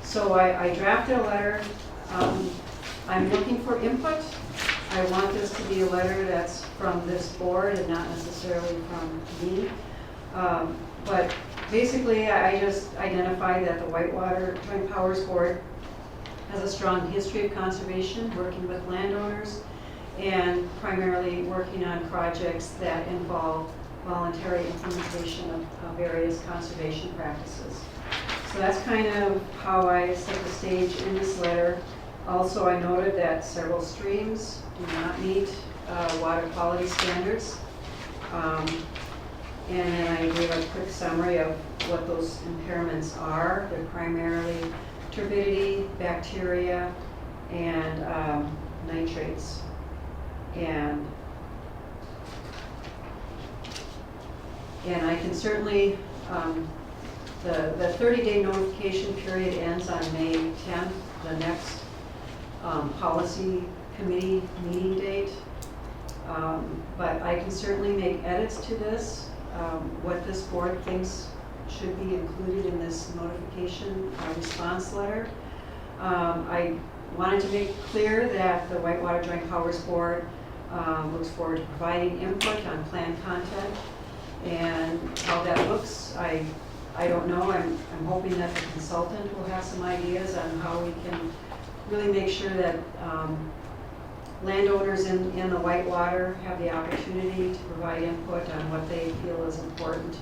So I drafted a letter. I'm looking for input. I want this to be a letter that's from this board and not necessarily from me. But basically, I just identified that the Whitewater Joint Powers Board has a strong history of conservation, working with landowners, and primarily working on projects that involve voluntary implementation of various conservation practices. So that's kind of how I set the stage in this letter. Also, I noted that several streams do not meet water quality standards. And then I gave a quick summary of what those impairments are. They're primarily turbidity, bacteria, and nitrates. And I can certainly, the 30-day notification period ends on May 10th, the next policy committee meeting date. But I can certainly make edits to this. What this board thinks should be included in this notification response letter. I wanted to make clear that the Whitewater Joint Powers Board looks forward to providing input on plan content, and how that looks, I don't know. I'm hoping that the consultant will have some ideas on how we can really make sure that landowners in the Whitewater have the opportunity to provide input on what they feel is important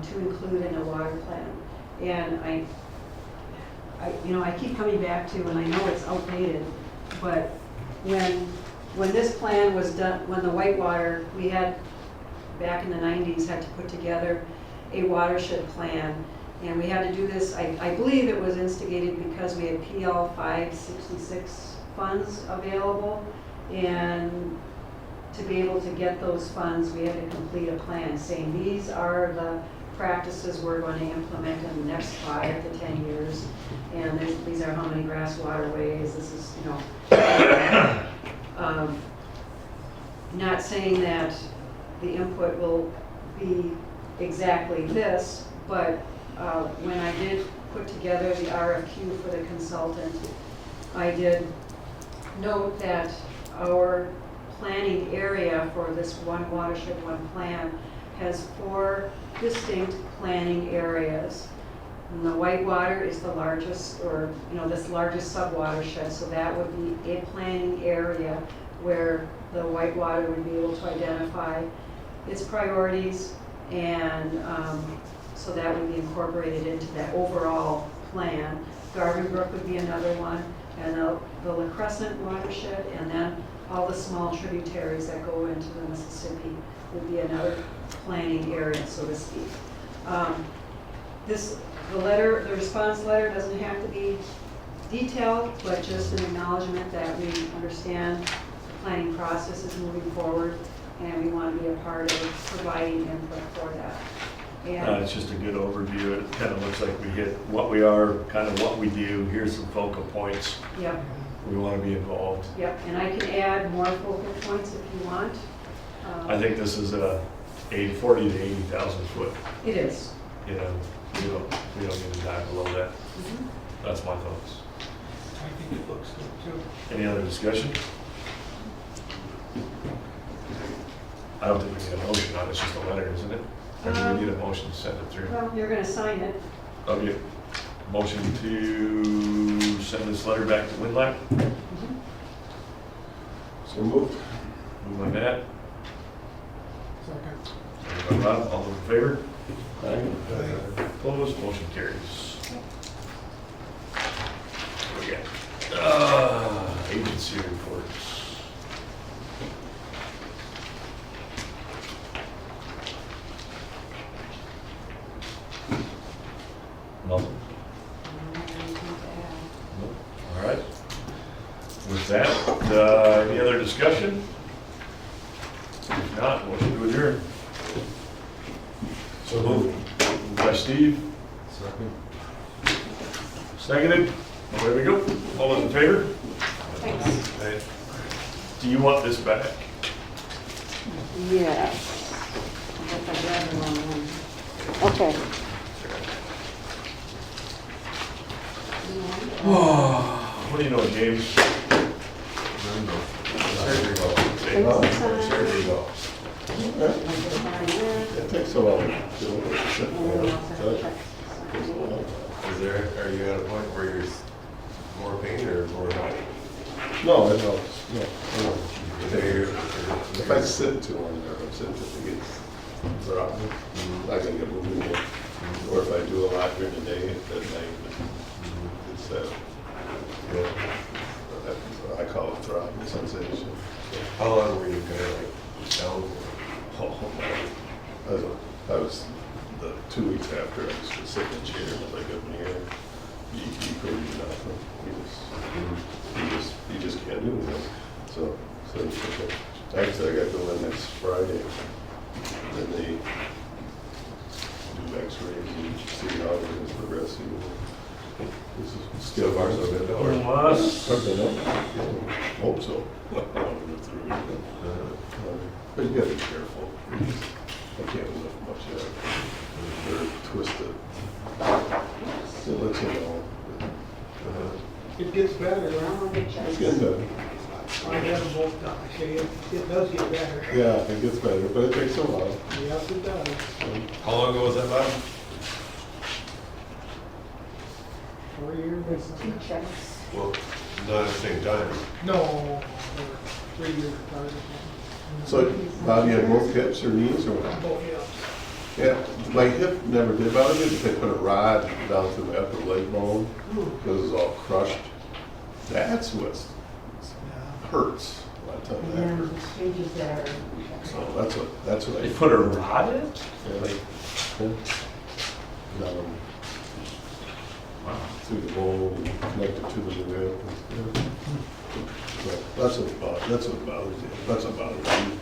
to include in a water plan. And I keep coming back to, and I know it's outdated, but when this plan was done, when the Whitewater, we had back in the 90s had to put together a watershed plan, and we had to do this. I believe it was instigated because we had PL 566 funds available, and to be able to get those funds, we had to complete a plan saying these are the practices we're going to implement in the next 5 to 10 years, and these are how many grass waterways. This is, not saying that the input will be exactly this, but when I did put together the RFQ for the consultant, I did note that our planning area for this one watershed, one plan has 4 distinct planning areas. And the Whitewater is the largest, or this largest sub-watershed, so that would be a planning area where the Whitewater would be able to identify its priorities, and so that would be incorporated into that overall plan. Garvin Brook would be another one, and the La Crescent watershed, and then all the small tributaries that go into the Mississippi would be another planning area, so to speak. The response letter doesn't have to be detailed, but just an acknowledgement that we understand the planning process is moving forward, and we want to be a part of providing input for that. And It's just a good overview. It kind of looks like we hit what we are, kind of what we do. Here's some focal points. Yep, We want to be involved. yep, and I can add more focal points if you want. I think this is a 40 to 80,000 foot. It is. We don't need to dive below that. Mhm. That's my thoughts. I think it looks good too. Any other discussion? I don't think we need a motion on it, it's just a letter, isn't it? Or do we need a motion to send it through? Well, you're going to sign it. Okay. Motion to send this letter back to WinLAC. Mhm. So moved. Moved by Matt, Second. second by Rob, all those in favor? Aye. Opposed, motion carries. Okay. Agency reports. Nothing? Nope. All right. With that, any other discussion? If not, motion to adjourn. So moved. Moved by Steve, Second. seconded. Away we go. All those in favor? Thanks. Do you want this back? Yes, I guess I grabbed the wrong one. okay. What do you know, James? Surgery go. Surgery go. It takes a while. Is there, are you at a point where you're more pain or more not? No, it helps, no. No. If If I sit too long, or if I sit too, it gets throbbing, I can get moving more. Or if I do a lot during the day, at night, it's I call it throbbing sensation. How long were you kind of like down? I was the 2 weeks after, I was just sitting in a chair, and I got near, you couldn't do nothing. You just can't do anything. So okay. Actually, I got to go in next Friday, and they do x-rays and see how it is progressing. This is So far, so good. Unless, Hope so. But you gotta be careful. I can't lift much yet. They're twisted. It lets you know. It gets better. It's getting better. I have them both done. I say it does get better. Yeah, it gets better, but it takes a while. Yes, it does. How long ago was that, Bob? 4 years. There's 2 checks. Well, not at the same time. No, 3 years apart or something. So, Bob, you had both hips or knees or what? Oh, yeah. Yeah, my hip never did bother me, but they put a rod down through my upper leg bone because it was all crushed. That's what hurts. A lot of times that And hurts. changes there. So that's what I. they put a rod in? Yeah. Down through the bone, and connected to the rib. So that's what bothers you. That's what bothers me.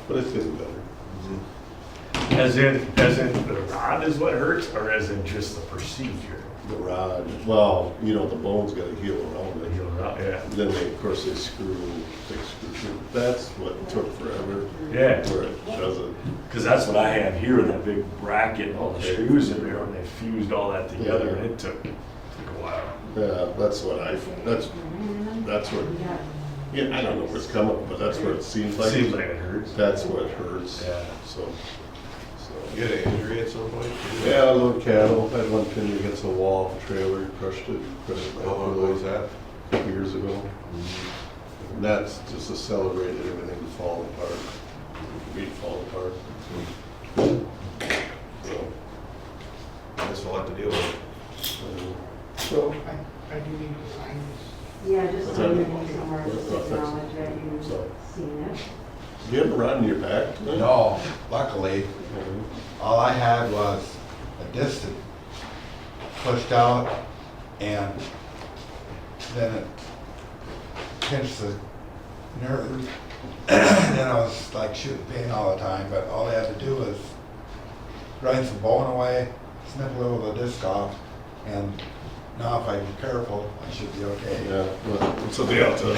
But it's getting better. As in the rod is what hurts, or as in just the procedure? The rod, well, the bone's got to heal around it. The rod, yeah. Then they, of course, they screw through. That's what took forever. Yeah. Where it doesn't. Because that's what I have here, that big bracket and all the screws in there, and they fused all that together, and it took a while. Yeah, that's what that's what, yeah, I don't know where it's coming from, but that's where it seems like. Seems like it hurts. That's what hurts. Yeah. So. You had an injury at some point? Yeah, a little cattle. I had one pinned against a wall, trailer, crushed it. How long ago was that? A couple years ago. And that's just accelerated everything to fall apart. Meat fall apart. So, That's a lot to deal with. so I do need to sign this. Yeah, just What's so you that? know somewhere, just acknowledge that you've So. seen it. you have a rod in your back? No, luckily, all I had was a disc that pushed out, and then it pinched the nerve. And then I was like shooting pain all the time, but all I had to do was grind some bone away, snip a little of the disc off, and now if I'm careful, I should be okay. Yeah, well, so they have to